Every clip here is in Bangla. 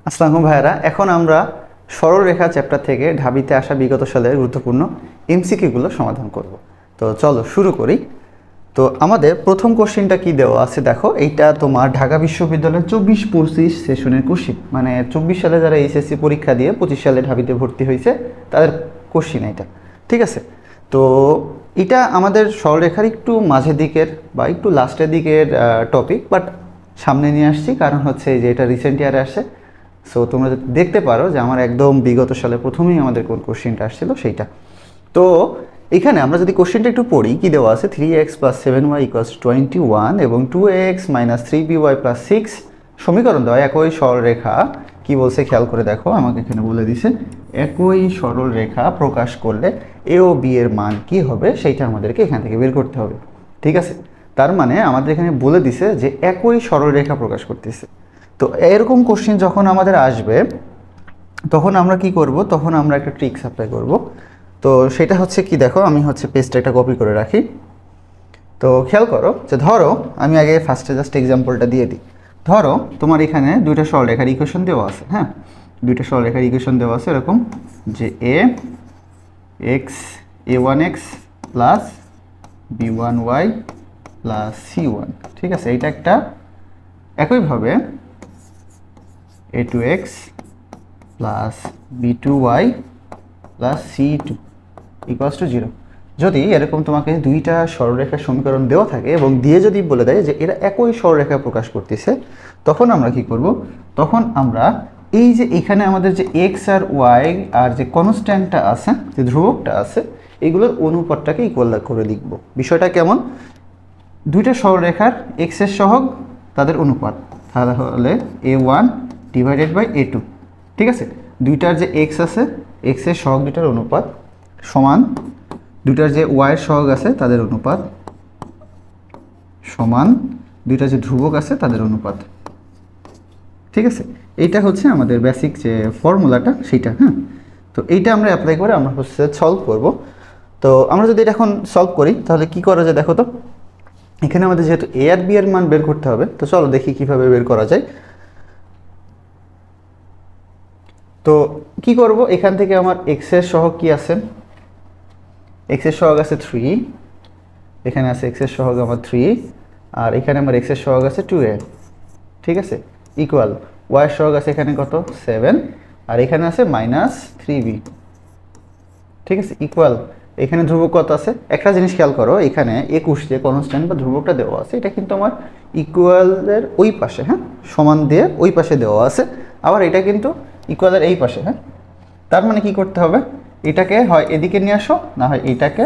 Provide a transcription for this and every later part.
আসসালামু ভাইয়ারা, এখন আমরা সরল রেখা চ্যাপ্টার থেকে ঢাবিতে আসা বিগত সালের গুরুত্বপূর্ণ এমসিকিউগুলো সমাধান করব। তো চলো শুরু করি। তো আমাদের প্রথম কোশ্চেনটা কি দেওয়া আছে দেখো, এইটা তোমার ঢাকা বিশ্ববিদ্যালয়ের 24-25 সেশনের কোশ্চেন, মানে 24 সালে যারা এইচএসসি পরীক্ষা দিয়ে 25 সালে ঢাবিতে ভর্তি হয়েছে তাদের কোশ্চেন এটা, ঠিক আছে। তো এটা আমাদের সরলরেখার একটু মাঝের দিকের বা একটু লাস্টের দিকের টপিক, বাট সামনে নিয়ে আসছি কারণ হচ্ছে যে এটা রিসেন্ট ইয়ারে আসে। সো তোমরা যদি দেখতে পারো যে আমার একদম বিগত সালে প্রথমেই আমাদের কোন কোশ্চেনটা আসছিল সেইটা। তো এখানে আমরা যদি কোশ্চেনটা একটু পড়ি, কি দেওয়া আছে 3x + 7y = 21 এবং 2x - 3by + 6 সমীকরণ দেওয়া একই সরলরেখা। কি বলছে খেয়াল করে দেখো, আমাকে এখানে বলে দিছে একই সরলরেখা প্রকাশ করলে এ ও বি এর মান কি হবে সেইটা আমাদেরকে এখান থেকে বের করতে হবে, ঠিক আছে। তার মানে আমাদের এখানে বলে দিছে যে একই সরলরেখা প্রকাশ করতেছে। তো এরকম কোশ্চেন যখন আমাদের আসবে তখন আমরা কি করব, তখন আমরা একটা ট্রিক্স অ্যাপ্লাই করব। তো সেটা হচ্ছে কি দেখো, আমি হচ্ছে পেজটা একটা কপি করে রাখি। তো খেয়াল করো যে ধরো আমি আগে ফার্স্টে জাস্ট এক্সাম্পলটা দিয়ে দিই। ধরো তোমার এখানে দুইটা সরলরেখার ইকুয়েশন দেওয়া আছে, হ্যাঁ, দুইটা সরলরেখার ইকুয়েশন দেওয়া আছে এরকম যে a1x plus b1y plus c1, ঠিক আছে। এইটা একটা। একইভাবে a2x plus b2y plus c2 = 0। যদি এরকম তোমাকে দুইটা সরলরেখার সমীকরণ দেওয়া থাকে এবং দিয়ে যদি বলে দেয় যে এরা একই সরলরেখা প্রকাশ করতেছে, তখন আমরা কি করব, তখন আমরা এই যে এখানে আমাদের যে এক্স আর ওয়াই আর যে কনস্ট্যান্টটা আছে, যে ধ্রুবকটা আছে, এগুলোর অনুপাতটাকে ইকুয়াল করে লিখব। বিষয়টা কেমন, দুইটা সরলরেখার এক্স এর সহগ তাদের অনুপাত, তাহলে a1 / a2, ঠিক আছে। দুইটার যে এক্স আছে, এক্স এর সহগ দুইটার অনুপাত সমান দুইটার যে ওয়াই এর সহগ আছে তাদের অনুপাত সমান দুইটা যে ধ্রুবক আছে তাদের অনুপাত, ঠিক আছে। এইটা হচ্ছে আমাদের বেসিক যে ফর্মুলাটা সেইটা, হ্যাঁ। তো এইটা আমরা অ্যাপ্লাই করে আমরা হচ্ছে সলভ করব। তো আমরা যদি এটা এখন সলভ করি তাহলে কি করা যায় দেখো তো। এখানে আমাদের যেহেতু এ আর বি এর মান বের করতে হবে, তো চলো দেখি কিভাবে বের করা যায়। তো কি করব, এখান থেকে আমার এক্স এর সহগ কি আছে, এক্স এর সহগ আছে 3, এখানে আছে এক্স এর সহগ আমার 3, আর এখানে আমার এক্স এর সহগ আছে 2a, ঠিক আছে, ইকুয়াল ওয়াই এর সহগ আছে এখানে কত 7, আর এখানে আছে -3b, ঠিক আছে, ইকুয়াল এখানে ধ্রুবক কত আছে। একটা জিনিস খেয়াল করো, এখানে 21 যে কনস্ট্যান্ট বা ধ্রুবকটা দেওয়া আছে এটা কিন্তু আমার ইকুয়ালের ওই পাশে, হ্যাঁ, সমান দিয়ে ওই পাশে দেওয়া আছে, আবার এটা কিন্তু ইকুয়ালের এই পাশে, হ্যাঁ। তার মানে কি করতে হবে, এটাকে হয় এদিকে নিয়ে আসো, না হয় এইটাকে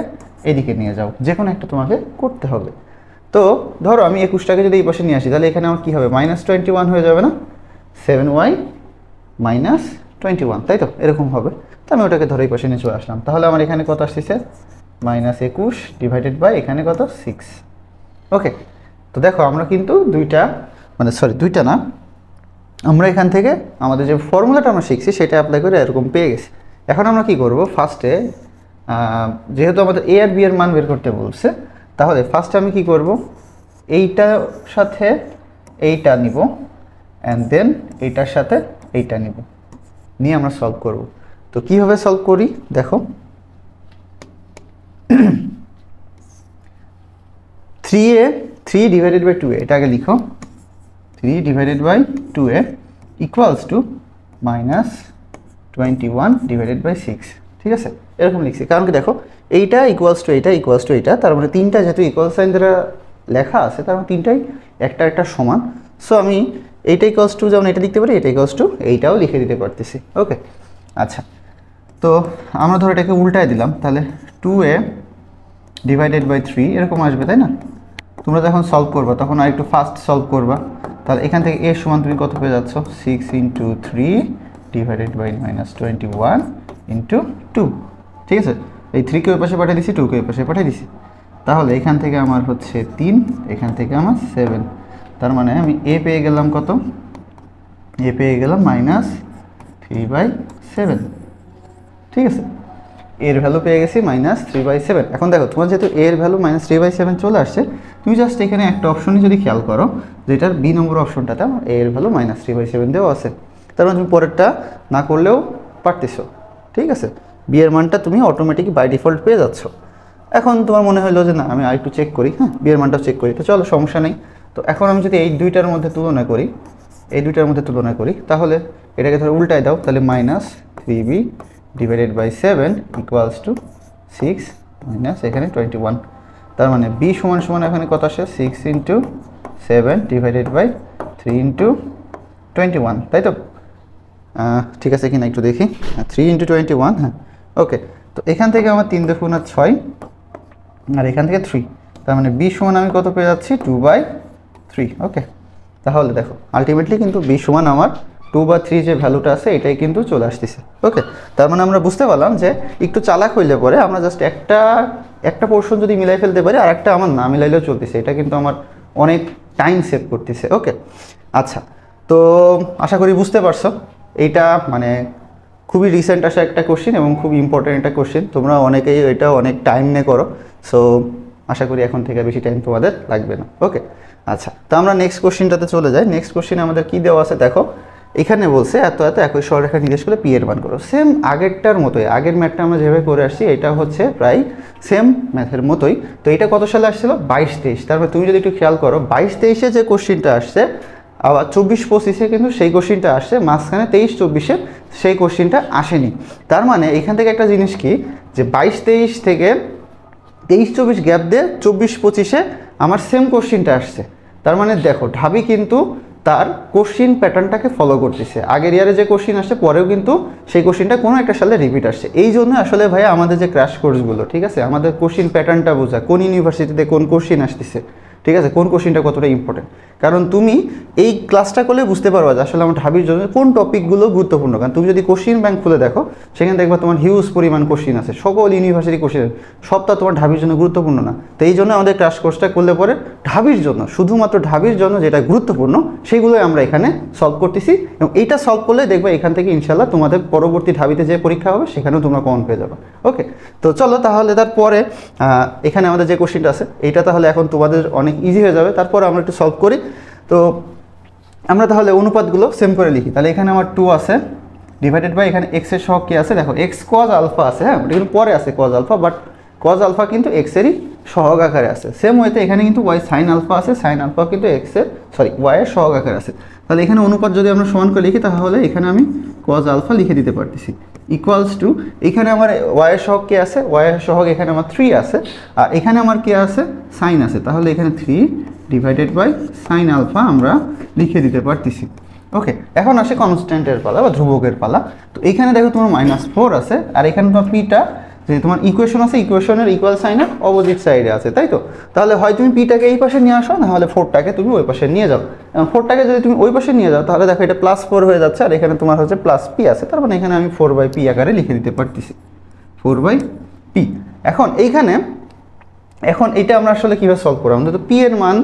এদিকে নিয়ে যাও, যে কোনো একটা তোমাকে করতে হবে। তো ধরো আমি 21টাকে যদি এই পাশে নিয়ে আসি তাহলে এখানে আমার কী হবে, -21 হয়ে যাবে না, 7y - 21, তাই তো, এরকম হবে। তো আমি ওটাকে ধরে এই পাশে নিয়ে চলে আসলাম, তাহলে আমার এখানে কত আসতেছে -21 / এখানে কত 6। ওকে, তো দেখো আমরা কিন্তু দুইটা না, আমরা এখান থেকে আমাদের যে ফর্মুলাটা আমরা শিখছি সেটা অ্যাপ্লাই করে এরকম পেয়ে গেছি। এখন আমরা কি করব, ফার্স্টে যেহেতু আমাদের এ আর বি এর মান বের করতে বলছে, তাহলে ফার্স্টে আমি কি করব, এইটার সাথে এইটা নিব অ্যান্ড দেন এইটার সাথে এইটা নিব, নিয়ে আমরা সলভ করব। তো কিভাবে সলভ করি দেখো, 3 / 2a, এটা আগে লিখো, 3 / 2a = -21 / 6, ঠিক আছে, এরকম লিখছি। কারণ কি দেখো, এইটা ইকুয়ালস টু এইটা, তার মানে তিনটা যেহেতু ইকুয়াল সাইন দ্বারা লেখা আছে, তার মানে তিনটাই একটা সমান। সো আমি এইটা ইকুয়ালস টু যেমন এটা লিখতে পারি, এটা ইকুয়ালস টু এইটাও লিখে দিতে পারতেছি। ওকে, আচ্ছা, তো আমরা ধরো এটাকে উল্টায় দিলাম, তাহলে 2a / 3 এরকম আসবে, তাই না। তোমরা যখন সলভ করবা তখন আর একটু ফাস্ট সলভ করবা, তাহলে এখান থেকে a সমান তুমি কত পেয়ে যাচ্ছ, 6 × 3 / -21 × 2, ঠিক আছে। এই 3কে ওই পাশে পাঠিয়ে দিছি, 2কে ওই পাশে পাঠিয়ে দিছি, তাহলে এখান থেকে আমার হচ্ছে 3, এখান থেকে আমার 7, তার মানে আমি a পেয়ে গেলাম কত, a পেয়ে গেলাম -3/7, ঠিক আছে। এর ভ্যালু পেয়ে গেছি -3/7। এখন দেখো তোমার যেহেতু এর ভ্যালু -3/7 চলে আসছে, তুমি জাস্ট এখানে একটা অপশনই যদি খেয়াল করো, যেটার বি নম্বর অপশনটাতে এর ভ্যালু -3/7 দেওয়া আছে, তার মানে তুমি পরেরটা না করলেও পারতেছো, ঠিক আছে। বি এর মানটা তুমি অটোমেটিক বাই ডিফল্ট পেয়ে যাচ্ছ। এখন তোমার মনে হলো যে না আমি আরেকটু চেক করি, হ্যাঁ বি এর মানটাও চেক করি, তো চলো সমস্যা নেই। তো এখন আমি যদি এই দুইটার মধ্যে তুলনা করি, তাহলে এটাকে ধরো উল্টায় দাও, তাহলে -3b divided by 7 equals to 6 minus এখানে 21। তার মানে বি সমান সমান এখানে কত আসে 6 ইন্টু 7 ডিভাইডেড বাই 3 ইন্টু 21, তাই তো? ঠিক আছে কিনা একটু দেখি, 3 ইন্টু 21, হ্যাঁ ওকে। তো এখান থেকে আমার 3 × 6 আর এখান থেকে 3, তার মানে বি সমান আমি কত পেয়ে যাচ্ছি 2/3। ওকে, তাহলে দেখো আলটিমেটলি কিন্তু বি সমান আমার 2/3 যে ভ্যালুটা আছে এটাই কিন্তু চলে আসতেছে। ওকে, তার মানে আমরা বুঝতে পারলাম যে একটু চালাক হইলে পরে আমরা জাস্ট একটা পোর্শন যদি মিলাই ফেলতে পারি আর একটা আমার না মিলাইলেও চলতেছে, এটা কিন্তু আমার অনেক টাইম সেভ করতেছে। ওকে আচ্ছা, তো আশা করি বুঝতে পারছো এইটা মানে খুবই রিসেন্ট আসা একটা কোশ্চেন এবং খুব ইম্পর্টেন্ট একটা কোশ্চেন, তোমরা অনেকেই এটা অনেক টাইম নিয়ে করো, সো আশা করি এখন থেকে বেশি টাইম তোমাদের লাগবে না। ওকে আচ্ছা, তো আমরা নেক্সট কোশ্চেনটাতে চলে যাই। নেক্সট কোশ্চেনে আমাদের কী দেওয়া আছে দেখো, এখানে বলছে এত এত একই সরলরেখা নির্দেশ করে পি এর মান করো। সেম আগেরটার মতোই, আগের ম্যাথটা আমরা যেভাবে করে আসছি এটা হচ্ছে প্রায় সেম ম্যাথের মতোই। তো এটা কত সালে আসছিল 22-23, তারপরে তুমি যদি একটু খেয়াল করো 22-23-এ যে কোশ্চেনটা আসছে আবার 24-25-এ কিন্তু সেই কোশ্চেনটা আসছে, মাঝখানে 23-24-এ সেই কোশ্চেনটা আসেনি। তার মানে এখান থেকে একটা জিনিস কি যে 22-23 থেকে 23-24 গ্যাপ দিয়ে 24-25-এ আমার সেম কোশ্চেনটা আসছে। তার মানে দেখো ঢাবি কিন্তু তার কোশ্চিন প্যাটার্নটাকে ফলো করতেছে, আগের ইয়ারে যে কোশ্চিন আসছে পরেও কিন্তু সেই কোশ্চিনটা কোনো একটা সালে রিপিট আসছে। এই জন্য আসলে ভাই আমাদের যে ক্র্যাশ কোর্সগুলো, ঠিক আছে, আমাদের কোশ্চিন প্যাটার্নটা বোঝা, কোন ইউনিভার্সিটিতে কোন কোশ্চিন আসতেছে, ঠিক আছে, কোন কোশ্চিনটা কতটা ইম্পর্টেন্ট। কারণ তুমি এই ক্লাসটা করলে বুঝতে পারবা যে আসলে আমার ঢাবির জন্য কোন টপিকগুলো গুরুত্বপূর্ণ। কারণ তুমি যদি কোশ্চিন ব্যাংক খুলে দেখো সেখানে দেখবা তোমার হিউজ পরিমাণ কোশ্চিন আছে, সকল ইউনিভার্সিটি কোশ্চিন, সবটা তোমার ঢাবির জন্য গুরুত্বপূর্ণ না। তো এই জন্য আমাদের ক্র্যাশ কোর্সটা করলে পরে ঢাবির জন্য, শুধুমাত্র ঢাবির জন্য যেটা গুরুত্বপূর্ণ সেইগুলোই আমরা এখানে সলভ করতেছি, এবং এইটা সলভ করলে দেখবা এখান থেকে ইনশাল্লাহ তোমাদের পরবর্তী ঢাবিতে যে পরীক্ষা হবে সেখানেও তোমরা কমন পেয়ে যাবে। ওকে, তো চলো তাহলে তারপরে এখানে আমাদের যে কোশ্চিনটা আছে এইটা তাহলে এখন তোমাদের অনেক ইজি হয়ে যাবে। তারপরে আমরা একটু সলভ করি। তো আমরা তাহলে অনুপাতগুলো সেম করে লিখি। তাহলে এখানে আমার 2 আছে ডিভাইডেড বাই এখানে এক্স এর সহগ কি আছে দেখো, এক্স কজ আলফা আছে, হ্যাঁ ওটা কিন্তু পরে আছে cos alpha, but cos alpha কিন্তু এক্সেরই সহগ আকারে আছে। সেম ওয়েতে এখানে কিন্তু ওয়াই সাইন আলফা আছে, সাইন আলফা কিন্তু ওয়াই এর সহগ আকারে আছে। তাহলে এখানে অনুপাত যদি আমরা সমান করে লিখি তাহলে এখানে আমি কজ আলফা লিখে দিতে পারতেছি ইকুয়ালস টু, এখানে আমার ওয়াই এর সহগ কি আছে, ওয়াই এর সহগ এখানে আমার 3 আছে, আর এখানে আমার কি আছে সাইন আছে, তাহলে এখানে 3 ডিভাইডেড বাই সাইন আলফা আমরা লিখে দিতে পারতেছি। ওকে, এখন আসে কনস্ট্যান্টের পালা বা ধ্রুবকের পালা। তো এখানে দেখো তোমার -4 আছে, আর এখানে তোমার পিটা যে তোমার ইকুয়েশন আছে, ইকুয়েশনের ইকুয়াল সাইনের অপোজিট সাইডে আছে, তাই তো? তাহলে হয় তুমি পিটাকে এই পাশে নিয়ে আসো, না হলে 4টাকে তুমি ওই পাশে নিয়ে যাও। 4টাকে যদি তুমি ওই পাশে নিয়ে যাও তাহলে দেখো এটা +4 হয়ে যাচ্ছে, আর এখানে তোমার হচ্ছে +p আছে, তার মানে এখানে আমি 4/p আকারে লিখে দিতে পারতেছি 4/p। এখন এটা আমরা আসলে কীভাবে সলভ করবো, আমাদের তো p এর মান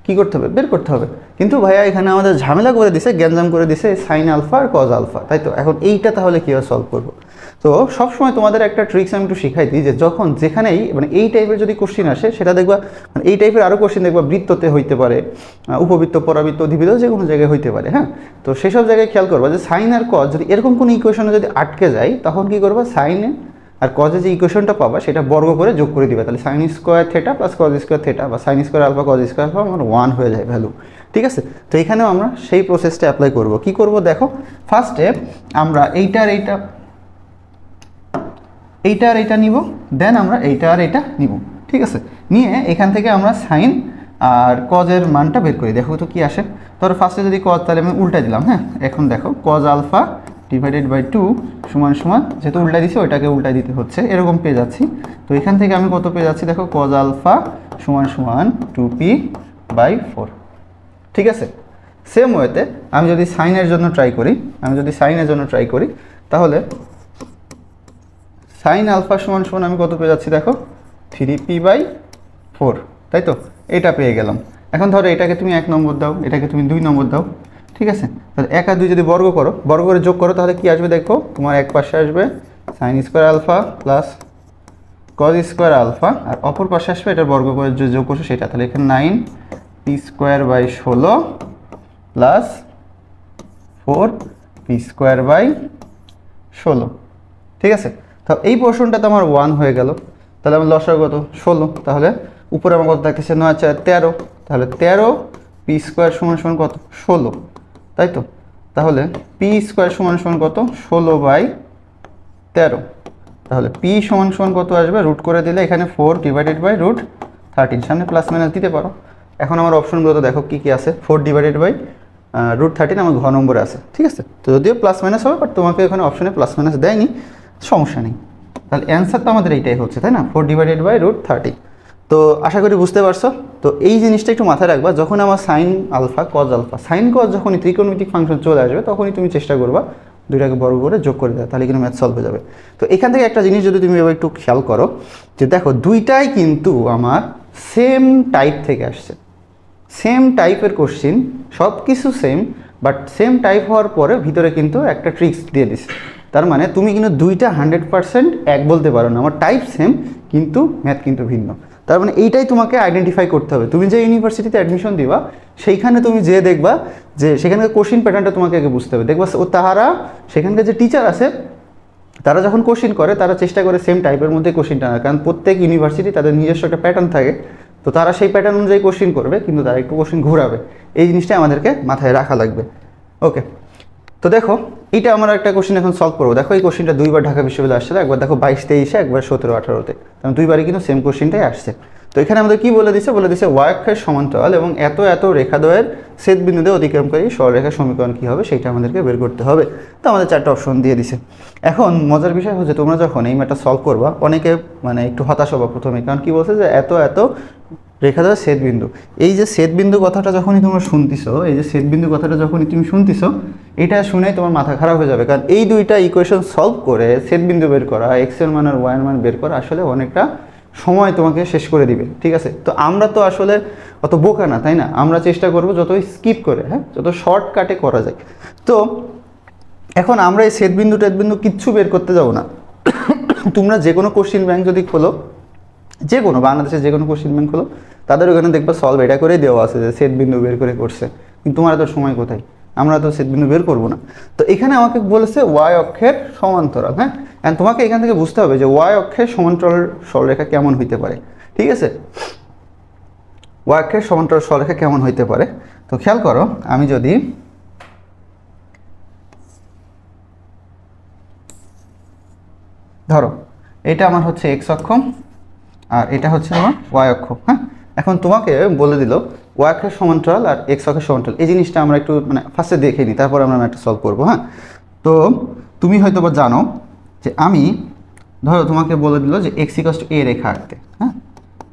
কী করতে হবে, বের করতে হবে। কিন্তু ভাইয়া এখানে আমাদের ঝামেলা করে দিছে, গ্যাঞ্জাম করে দিছে সাইন আলফা আর কজ আলফা, তাই তো? এখন এইটা তাহলে কীভাবে সলভ করবো? তো সবসময় তোমাদের একটা ট্রিক্স আমি একটু শিখাই দিই, যে যখন যেখানেই মানে এই টাইপের যদি কোশ্চিন আসে সেটা দেখবা, মানে এই টাইপের আরও কোশ্চিন দেখবা বৃত্ততে হইতে পারে, উপবৃত্ত, পরাবৃত্ত, অধিবৃত্ত, যে কোনো জায়গায় হইতে পারে, হ্যাঁ। তো সেসব জায়গায় খেয়াল করবা যে সাইন আর কজ যদি এরকম কোনো ইকুয়েশনে যদি আটকে যায় তখন কী করবা, সাইনে আর কজে যে ইকুয়েশনটা পাবা সেটা বর্গ করে যোগ করে দিবে, তাহলে sine square theta plus cos square theta বা sine square alpha cos square alpha আমার 1 হয়ে যায় ভ্যালু, ঠিক আছে? তো এখানেও আমরা সেই প্রসেসটা অ্যাপ্লাই করব। কি করব দেখো, ফার্স্টে আমরা এইটা আর এইটা নিব, দেন আমরা এইটা আর এইটা নিব, ঠিক আছে? নিয়ে এখান থেকে আমরা সাইন আর কজের মানটা বের করি। দেখো তো কি আসে। ধরো ফার্স্টে যদি কজ, তাহলে আমি উল্টাই দিলাম, হ্যাঁ। এখন দেখো কজ আলফা ডিভাইডেড বাই 2 সমান সমান, যেহেতু উল্টাই দিছি ওইটাকে উল্টাই দিতে হচ্ছে, এরকম পেয়ে যাচ্ছি। তো এখান থেকে আমি কত পেয়ে যাচ্ছি দেখো, কজ আলফা সমান সমান 2p/4, ঠিক আছে? সেম ওয়েতে আমি যদি সাইনের জন্য ট্রাই করি, তাহলে সাইন আলফা সমান সমান আমি কত পেয়ে যাচ্ছি দেখো, 3p/4, তাই তো? এটা পেয়ে গেলাম। এখন ধরো এটাকে তুমি 1 নম্বর দাও, এটাকে তুমি 2 নম্বর দাও, ঠিক আছে? তাহলে 1 আর 2 যদি বর্গ করে যোগ করো তাহলে কি আসবে দেখো, তোমার এক পাশে আসবে sine square alpha plus cos square alpha, আর অপর পাশে আসবে এটার বর্গ করে যে যোগ করছো সেটা, তাহলে এখানে 9p² / 16 plus 4 P square by 16, ঠিক আছে। তো এই পোর্শনটা তো আমার 1 হয়ে গেল, তাহলে আমার লসাগু কত 16, তাহলে উপরে আমার কত থাকতেছে 9 4 13, তাহলে 13 পি স্কোয়ার সমান সমান কত 16, তাই তো। তাহলে পি স্কোয়ার সমান সমান কত 16 বাই 13, তাহলে পি সমান সমান কত আসবে, রুট করে দিলে এখানে 4 ডিভাইডেড বাই রুট 13, সামনে প্লাস মাইনাস দিতে পারো। এখন আমার অপশনগুলো তো দেখো কী কী আছে, 4 ডিভাইডেড বাই রুট 13 আমার ঘ নম্বরে আছে, ঠিক আছে। তো যদিও প্লাস মাইনাস হবে, বাট তোমাকে এখানে অপশনে প্লাস মাইনাস দেয়নি, সমস্যা নেই। তাহলে অ্যান্সার তো আমাদের এইটাই হচ্ছে, তাই না, 4 ডিভাইডেড বাই রুট 30। তো আশা করি বুঝতে পারছো। তো এই জিনিসটা একটু মাথায় রাখবা, যখন আমার sine alpha cos alpha, sine cos যখনই ত্রিকোণমিতিক ফাংশন চলে আসবে তখনই তুমি চেষ্টা করবা দুইটাকে বর্গ করে যোগ করে দেওয়া, তাহলে কিন্তু ম্যাথ সলভ হয়ে যাবে। তো এখান থেকে একটা জিনিস যদি তুমি এবার একটু খেয়াল করো, যে দেখো দুইটাই কিন্তু আমার সেম টাইপ থেকে আসছে, সেম টাইপের কোশ্চিন, সব কিছু সেম, বাট সেম টাইপ হওয়ার পরে ভিতরে কিন্তু একটা ট্রিক্স দিয়ে দিছে। তার মানে তুমি কিন্তু দুইটা 100% এক বলতে পারো না, আমার টাইপ সেম কিন্তু ম্যাথ কিন্তু ভিন্ন। তার মানে এইটাই তোমাকে আইডেন্টিফাই করতে হবে। তুমি যে ইউনিভার্সিটিতে অ্যাডমিশন দিবা সেইখানে তুমি যে দেখবা যে সেখানকার কোশ্চিন প্যাটার্নটা তোমাকে আগে বুঝতে হবে। দেখবা ও তাহারা সেখানকার যে টিচার আছে তারা যখন কোশ্চিন করে তারা চেষ্টা করে সেম টাইপের মধ্যে কোশ্চিনটা আনার, কারণ প্রত্যেক ইউনিভার্সিটি তাদের নিজস্ব একটা প্যাটার্ন থাকে, তো তারা সেই প্যাটার্ন অনুযায়ী কোশ্চিন করবে, কিন্তু তারা একটু কোশ্চিন ঘোরাবে। এই জিনিসটা আমাদেরকে মাথায় রাখা লাগবে। ওকে, তো দেখো এইটা আমরা একটা কোশ্চিন এখন সলভ করবো। দেখো এই কোশ্চিনটা দুইবার ঢাকা বিশ্ববিদ্যালয়ে আসছে, একবার দেখো 22-23, একবার 17-18-তে, কারণ দুইবারই কিন্তু সেম কোশ্চিনটাই আসছে। তো এখানে আমাদের কি বলে দিচ্ছে, বলে দিচ্ছে ওয়াই অক্ষের সমান্তরাল এবং এত এত রেখাদ্বয়ের ছেদবিন্দুতে অতিক্রমকারী সরলরেখার সমীকরণ কী হবে সেটা আমাদেরকে বের করতে হবে। তো আমাদের 4টা অপশন দিয়ে দিছে। এখন মজার বিষয় হচ্ছে তোমরা যখন এই ম্যাথটা সলভ করবা অনেকে মানে একটু হতাশ হবা প্রথমে, কারণ কি বলছে যে এত এত রেখাদ্বয়ের ছেদবিন্দু। এই যে ছেদবিন্দু কথাটা যখনই তোমরা শুনতেছো, এই যে ছেদবিন্দু কথাটা যখনই তুমি শুনতেছো, এটা শুনেই তোমার মাথা খারাপ হয়ে যাবে, কারণ এই দুইটা ইকুয়েশন সলভ করে ছেদবিন্দু বের করা, এক্স এর মান আর ওয়াই এর মান বের করা আসলে অনেকটা সময় তোমাকে শেষ করে দিবে, ঠিক আছে। তো আমরা তো আসলে অত বোকা না, তাই না, আমরা চেষ্টা করব যত স্কিপ করে, হ্যাঁ, যত শর্টকাটে করা যায়। তো এখন আমরা এই ছেদবিন্দু টেদবিন্দু কিচ্ছু বের করতে যাব না। তোমরা যে কোনো কোশ্চিন ব্যাংক যদি খোলো, যে কোনো বাংলাদেশের যে কোনো কোশ্চিন ব্যাংক খোলো, তাদের ওখানে দেখবা সলভ এটা করেই দেওয়া আছে যে ছেদবিন্দু বের করে করছে, কিন্তু তোমার তো সময় কোথায়, আমরা তো ছেদবিন্দু বের করবো না। তো এখানে আমাকে বলেছে ওয়াই অক্ষের সমান্তরাল, হ্যাঁ, অ্যান্ড তোমাকে এখান থেকে বুঝতে হবে যে ওয়াই অক্ষের সমান্তরাল সরলরেখা কেমন হইতে পারে, ঠিক আছে, ওয়াই অক্ষের সমান্তরাল সরলরেখা কেমন হইতে পারে। তো খেয়াল করো, আমি যদি ধরো এটা আমার হচ্ছে এক্স অক্ষ আর এটা হচ্ছে আমার ওয়াই অক্ষ, হ্যাঁ। এখন তোমাকে বলে দিল ওয়াই অক্ষের সমান্তরাল আর এক্স অক্ষের সমান্তরাল, এই জিনিসটা আমরা একটু মানে ফার্স্টে দেখে নিই, তারপর আমরা একটা সলভ করবো, হ্যাঁ। তো তুমি হয়তো বা জানো যে আমি ধরো তোমাকে বলে দিল যে এক্স ইকুয়ালস টু এ রেখা আঁকতে, হ্যাঁ,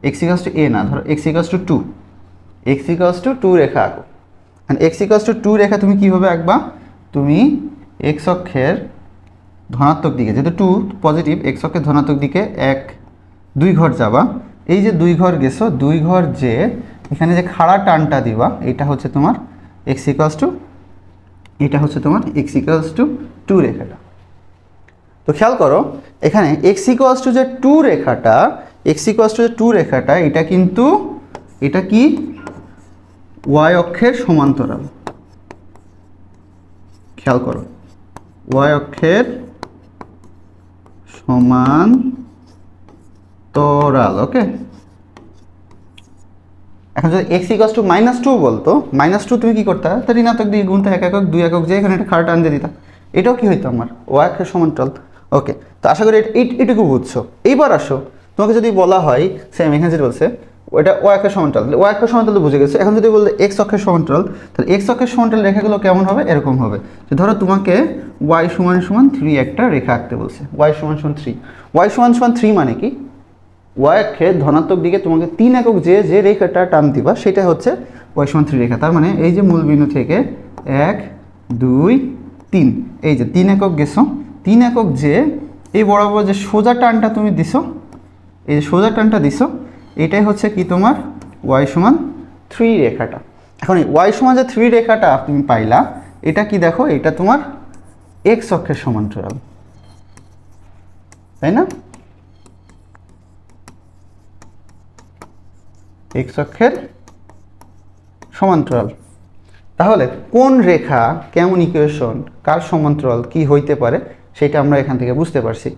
এক্স ইকুয়ালস টু এ না, ধরো x equals two 2, x equals two 2 রেখা আঁকো। এক্স ইকুয়ালস টু 2 রেখা তুমি কীভাবে আঁকবা, তুমি এক্স অক্ষের ধনাত্মক দিকে, যেহেতু 2 পজিটিভ, এক্স অক্ষের ধনাত্মক দিকে 1-2 ঘর যাবা, এই যে 2 ঘর গেছো, 2 ঘর যে এখানে যে খাড়া টানটা দিবা, এটা হচ্ছে তোমার এক্স ইকুয়ালস টু, এটা হচ্ছে তোমার এক্স ইকুয়ালস টু 2 রেখাটা। তো খেয়াল করো এখানে এক্স ইকুয়ালস টু যে 2 রেখাটা, এক্স ইকুয়ালস টু যে 2 রেখাটা, এটা কিন্তু এটা কি ওয়াই অক্ষের সমান্তরাল, খেয়াল করো ওয়াই অক্ষের সমান্তরাল, ওকে। এখন যদি এক্স ইকুয়ালস টু -2 বলতো, -2 তুমি কি করতে, তো ঋণাত্মক দিকে গুণতে 1 একক 2 একক যে এখানে একটা খাড়া টান দিয়ে দিতা, এটাও কি হইতো আমার ওয়াই অক্ষের সমান্তরাল, ওকে। তো আশা করি এটুকু বুঝছো। এইবার আসো, তোমাকে যদি বলা হয় সেম এখানে যেটা বলছে ওইটা ওয়াই অক্ষের সমান্তরাল, ওয়াই অক্ষের সমান্তরাল তো বুঝে গেছে। এখন যদি বলতে এক্স অক্ষের সমান্তরাল, তাহলে এক্স অক্ষের সমান্তরাল রেখাগুলো কেমন হবে, এরকম হবে যে ধরো তোমাকে ওয়াই সমান সমান 3 একটা রেখা আঁকতে বলছে, ওয়াই সমান সমান 3, ওয়াই সমান সমান 3 মানে কি, ওয়াই অক্ষের ধনাত্মক দিকে তোমাকে 3 একক যে রেখাটা টান দিবা সেটা হচ্ছে ওয়াই সমান 3 রেখা। তার মানে এই যে মূল বিন্দু থেকে 1 2 3, এই যে 3 একক গেছো, 3 একক যে এই বরাবর যে সোজা টানটা তুমি দিছো, এই যে সোজা টানটা দিছো, এটাই হচ্ছে কি তোমার ওয়াই সমান 3 রেখাটা। এখন এই ওয়াই সমান যে 3 রেখাটা তুমি পাইলা, এটা কি দেখো, এটা তোমার এক্স অক্ষের সমান্তরাল, তাই না, এক্স অক্ষের সমান্তরাল। তাহলে কোন রেখা কেমন ইকুয়েশন কার সমান্তরাল কি হইতে পারে সেটা আমরা এখান থেকে বুঝতে পারছি।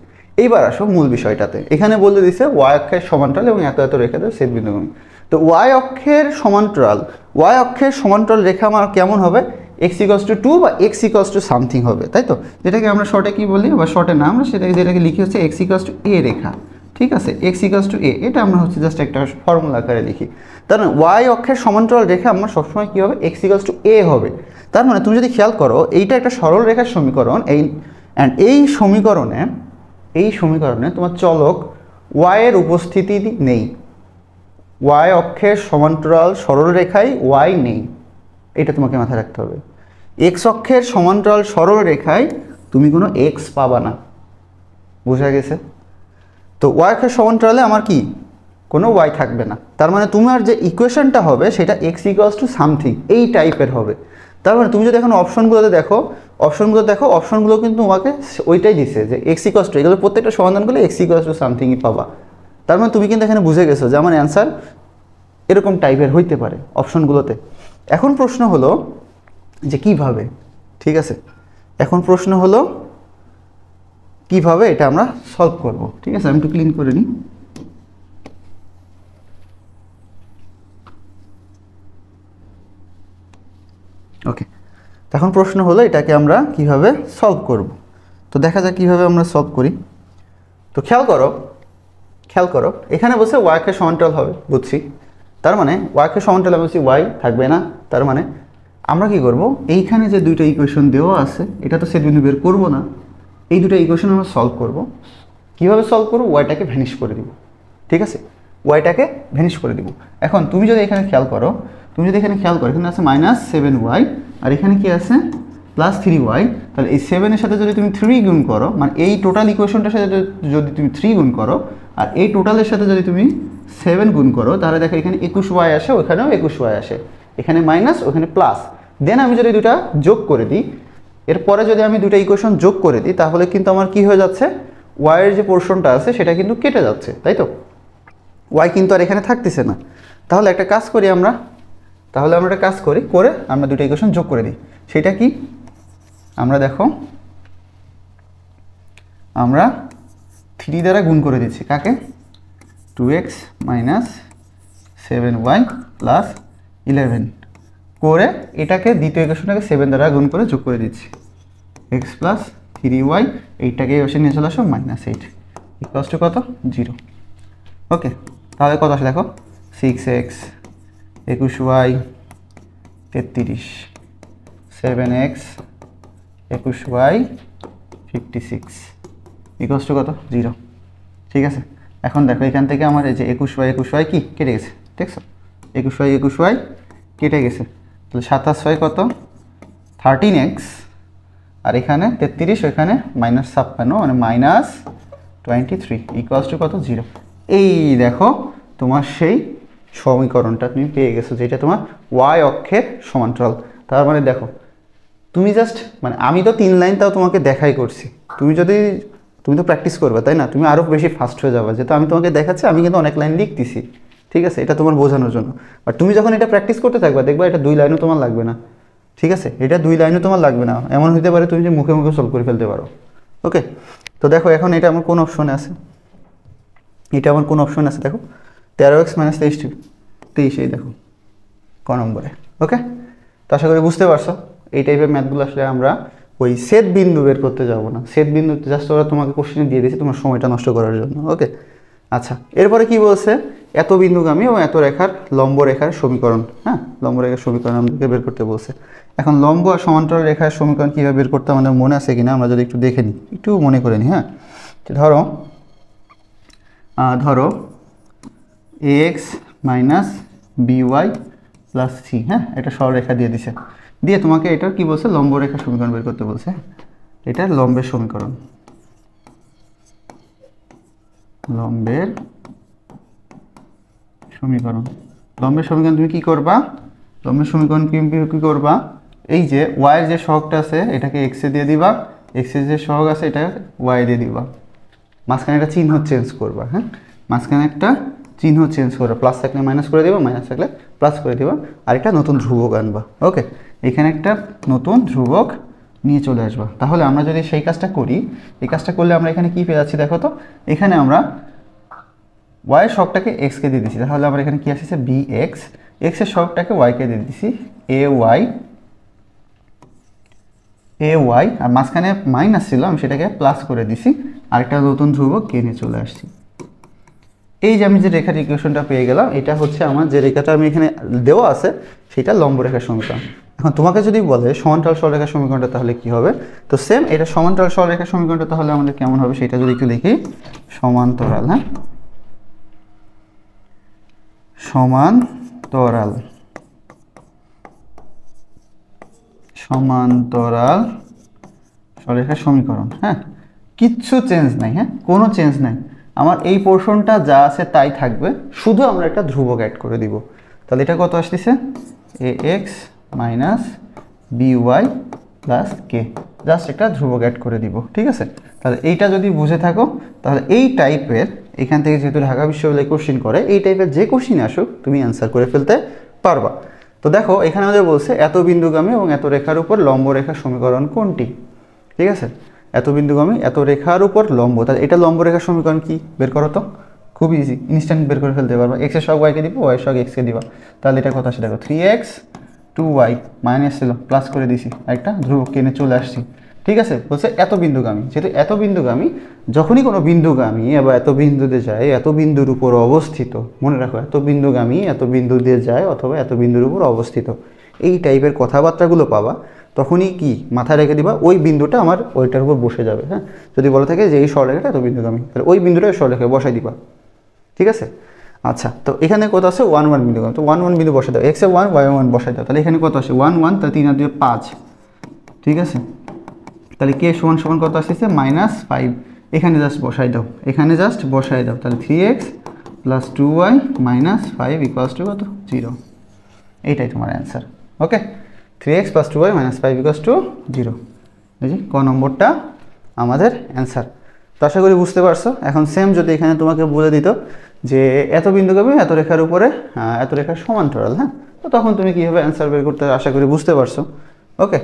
এইবার আসো মূল বিষয়টাতে। এখানে বলে দিছে ওয়াই অক্ষের সমান্তরাল এবং এত এত রেখাতে ছেদবিন্দু। তো ওয়াই অক্ষের সমান্তরাল রেখা আমার কেমন হবে, x = 2 বা x = সামথিং হবে, তাই তো? যেটাকে আমরা শর্টে কি বলি, বা শর্টে না, আমরা যেটাকে লিখি হচ্ছে x = a রেখা, ঠিক আছে? x = a, এটা আমরা হচ্ছে জাস্ট একটা ফর্মুলা আকারে লিখি। তার মানে ওয়াই অক্ষের সমান্তরাল রেখা আমার সবসময় কী হবে, x = a হবে। তার মানে তুমি যদি খেয়াল করো এইটা একটা সরল রেখার সমীকরণ, এই সমীকরণে তোমার চলক y এর উপস্থিতি নেই। ওয়াই অক্ষের সমান্তরাল সরল রেখায় y নেই, এটা তোমাকে মাথায় রাখতে হবে। এক্স অক্ষের সমান্তরাল সরল রেখায় তুমি কোনো x পাবা না, বোঝা গেছে? তো ওয়াই অক্ষের সমান্তরালে আমার কি কোনো y থাকবে না। তার মানে তোমার যে ইকুয়েশনটা হবে সেটা x = সামথিং এই টাইপের হবে। তার মানে তুমি যদি এখন অপশনগুলো অপশনগুলো কিন্তু তোমাকে ওইটাই দিছে যে x = এগুলো প্রত্যেকটা সমাধান করলে x = সামথিংই পাবা। তার মানে তুমি কিন্তু এখানে বুঝে গেছো যে আমার অ্যান্সার এরকম টাইপের হইতে পারে অপশনগুলোতে। এখন প্রশ্ন হলো যে কিভাবে, ঠিক আছে? এখন প্রশ্ন হলো কিভাবে এটা আমরা সলভ করব, ঠিক আছে? আমি একটু ক্লিন করে নিই। ওকে, এখন প্রশ্ন হলো এটাকে আমরা কিভাবে সলভ করব। তো দেখা যাক কিভাবে আমরা সলভ করি। তো খেয়াল করো এখানে বসে y কে সমান্তরাল হবে, বুঝছি। তার মানে y কে সমান্তরাল বলছি y থাকবে না। তার মানে আমরা কি করব, এইখানে যে দুইটা ইকুয়েশন দেওয়া আছে এটা তো ছেদবিন্দু বের করব না, এই দুটো ইকুয়েশন আমরা সলভ করব। কিভাবে সলভ করব, ওয়াইটাকে ভ্যানিশ করে দিব, ঠিক আছে? ওয়াইটাকে ভ্যানিশ করে দিব। এখন তুমি যদি এখানে খেয়াল করো এখানে আছে -7y আর এখানে কি আছে +3y। তাহলে এই 7 এর সাথে যদি তুমি 3 গুণ করো, মানে এই টোটাল ইকুয়েশনটার সাথে যদি তুমি 3 গুণ করো আর এই টোটালের সাথে যদি তুমি 7 গুণ করো, তাহলে দেখো এখানে 21y আসে, ওখানেও 21y আসে, এখানে মাইনাস ওখানে প্লাস। দেন আমি যদি দুটা যোগ করে দিই, এরপরে যদি আমি দুটো ইকুয়েশন যোগ করে দিই, তাহলে কিন্তু আমার কি হয়ে যাচ্ছে, y এর যে পোর্শনটা আছে সেটা কিন্তু কেটে যাচ্ছে, তাই তো? y কিন্তু আর এখানে থাকতেছে না। তাহলে একটা কাজ করি আমরা আমরা দুটো ইকুয়েশন যোগ করে দিই। সেটা কি, আমরা দেখো আমরা 3 দ্বারা গুণ করে দিচ্ছি কাকে, 2x - 7y + 11 করে এটাকে দ্বিতীয় ইকুয়েশনটাকে 7 দ্বারা গুণ করে যোগ করে দিচ্ছি, x + 3y, এইটাকে বসে নিয়ে চলে আসো -8 = কত, 0। ওকে, তাহলে কত আসে দেখো, 6x 21y 33, 7x 21y 56 = কত, 0, ঠিক আছে? এখন দেখো এখান থেকে আমার এই যে 21y কি কেটে গেছে, ঠিক আছে? 21y কেটে গেছে, তাহলে 27y কত, 13x, আর এখানে 33, ওইখানে -56 মানে -23 = কত, 0। এই দেখো তোমার সেই সমীকরণটা তুমি পেয়ে গেছো, যেটা তোমার y অক্ষের সমান্তরাল। তার মানে দেখো তুমি জাস্ট, মানে আমি তো 3 লাইন তাও তোমাকে দেখাই করছি, তুমি তো প্র্যাকটিস করবে, তাই না? তুমি আরও বেশি ফাস্ট হয়ে যাবে, যেহেতু আমি তোমাকে দেখাচ্ছি, আমি কিন্তু অনেক লাইন লিখতেছি, ঠিক আছে? এটা তোমার বোঝানোর জন্য। বাট তুমি যখন এটা প্র্যাকটিস করতে থাকবা, দেখবা এটা 2 লাইনও তোমার লাগবে না, ঠিক আছে? এটা 2 লাইনও তোমার লাগবে না, এমন হতে পারে তুমি যে মুখে মুখে সলভ করে ফেলতে পারো। ওকে, তো দেখো এখন এটা আমার কোন অপশনে আছে, দেখো 13x - 23, এই দেখো ক নম্বরে। ওকে, তো আশা করি বুঝতে পারছো। এই টাইপের ম্যাথগুলো আসলে আমরা ওই সেট বিন্দু বের করতে যাবো না, সেট বিন্দু জাস্ট ওরা তোমাকে কোশ্চেনে দিয়ে দিয়েছে তোমার সময়টা নষ্ট করার জন্য। ওকে, আচ্ছা, এরপরে কি বলছে, এত বিন্দুগামী ও এত রেখার লম্ব রেখার সমীকরণ, হ্যাঁ, লম্ব রেখার সমীকরণ আমাদেরকে বের করতে বলছে। এখন লম্ব আর সমান্তরাল রেখার সমীকরণ কীভাবে বের করতে আমাদের মনে আছে কিনা আমরা যদি একটু দেখে নিই, একটু মনে করে নিই। হ্যাঁ, ধরো ax - by + c, হ্যাঁ, এটা সরলরেখা দিয়ে দিছে, দিয়ে তোমাকে এটা কি বলছে, লম্ব রেখার সমীকরণ বের করতে বলছে। এটা লম্বের সমীকরণ, লম্বের সমীকরণ তুমি কি করবা, লম্বের সমীকরণ কি করবা, এই যে y এর যে সহগটা আছে এটাকে x এ দিয়ে দিবা, x এর যে সহগ আছে এটা y দিয়ে দিবা, মাঝখানে একটা চিহ্ন চেঞ্জ করবা। হ্যাঁ, মাঝখানে একটা চিহ্ন চেঞ্জ করবা, প্লাস থাকলে মাইনাস করে দিবা, মাইনাস থাকলে প্লাস করে দিবা, আর একটা নতুন ধ্রুবক আনবা। ওকে, এখানে একটা নতুন ধ্রুবক নিয়ে চলে আসবো। তাহলে আমরা যদি সেই কাজটা করি, এই কাজটা করলে আমরা এখানে কি পেয়ে যাচ্ছি দেখো তো, এখানে আমরা y এর সবটাকে x কে দিয়ে দিচ্ছি, তাহলে আমরা এখানে কি আসছে bx, x এর সবটাকে y কে দিয়ে দিচ্ছি ay, আর মাঝখানে মাইনাস ছিল আমি সেটাকে প্লাস করে দিছি, আরেকটা নতুন ধ্রুবক কে নিয়ে চলে আসছি। এই যে আমি যে রেখার ইকুয়েশনটা পেয়ে গেলাম, এটা হচ্ছে আমার যে রেখাটা আমি এখানে দেওয়া আছে সেটা লম্ব রেখার সমীকরণ। এখন তোমাকে যদি বলে সমান্তরাল সরলরেখার সমীকরণটা তাহলে কি হবে, তো সেম এটা সমান্তরাল সরলরেখার সমীকরণটা তাহলে আমাদের কেমন হবে সেটা যদি একটু লিখি, সমান্তরাল, হ্যাঁ সমান্তরাল সরলরেখার সমীকরণ, হ্যাঁ কিচ্ছু চেঞ্জ নাই, হ্যাঁ কোনো চেঞ্জ নাই, আমার এই পোর্শনটা যা আছে তাই থাকবে, শুধু আমরা একটা ধ্রুবক অ্যাড করে দিব। তাহলে এটা কত আসতেছে ax minus by plus K, just একটা ধ্রুবক অ্যাড করে দিব, ঠিক আছে। তাহলে এইটা যদি বুঝে থাকো তাহলে এই টাইপের, এখান থেকে যেহেতু ঢাকা বিশ্ববিদ্যালয় কোশ্চিন করে, এই টাইপের যে কোশ্চিন আসুক তুমি অ্যান্সার করে ফেলতে পারবা। তো দেখো এখানে আমাদের বলছে এত বিন্দুগামী এবং এত রেখার উপর লম্ব রেখার সমীকরণ কোনটি, ঠিক আছে। এত বিন্দুগামী এত রেখার উপর লম্ব, তাহলে এটা লম্ব রেখার সমীকরণ কি বের করো তো, খুব ইজি, ইনস্ট্যান্ট বের করে ফেলতে পারবা। এক্স এর সব ওয়াইকে দিব, ওয়াই এর সব এক্সকে দিবা, তাহলে এটা কত আসে দেখো 3x 2y মাইনাস ছিল প্লাস করে দিছি, একটা ধ্রুবক কেনে চলে আসছি, ঠিক আছে। বলছে এত বিন্দুগামী, যেহেতু এত বিন্দুগামী, যখনই কোনো বিন্দুগামী বা এত বিন্দুতে যায়, এত বিন্দুর উপর অবস্থিত, মনে রাখো এত বিন্দুগামী এত বিন্দু দিয়ে যায় অথবা এত বিন্দুর উপর অবস্থিত, এই টাইপের কথাবার্তাগুলো পাবা, তখনই কি মাথায় রেখে দিবা ওই বিন্দুটা আমার ওইটার উপর বসে যাবে, হ্যাঁ। যদি বলে থাকে যে এই সরলরেখাটা এত বিন্দুগামী, তাহলে ওই বিন্দুটা সরলরেখায় বসাই দিবা, ঠিক আছে। আচ্ছা, তো এখানে কত আছে 1 1 বিন্দু, তো 1 1 বিন্দু বসাই দাও, x এ 1 y 1 বসাই দাও, তাহলে এখানে কত আসে 1 1, তাহলে 3 আর 2 5, ঠিক আছে। তাহলে কে সমান সমান কত আসছে -5, এখানে জাস্ট বসাই দাও, এখানে জাস্ট বসাই দাও, তাহলে 3x plus 2y minus 5 equals to কত 0, এইটাই তোমার answer. Okay, 3x plus 2y minus 5 equals to 0, এই যে ক নম্বরটা আমাদের অ্যান্সার। তো আশা করি বুঝতে পারছো। এখন সেম যদি এখানে তোমাকে বলে দিত যে এত বিন্দুগামী এত রেখার উপরে এত রেখার সমান্তরাল, হ্যাঁ, তো তখন তুমি কীভাবে অ্যান্সার বের করতে আশা করি বুঝতে পারছো। ওকে,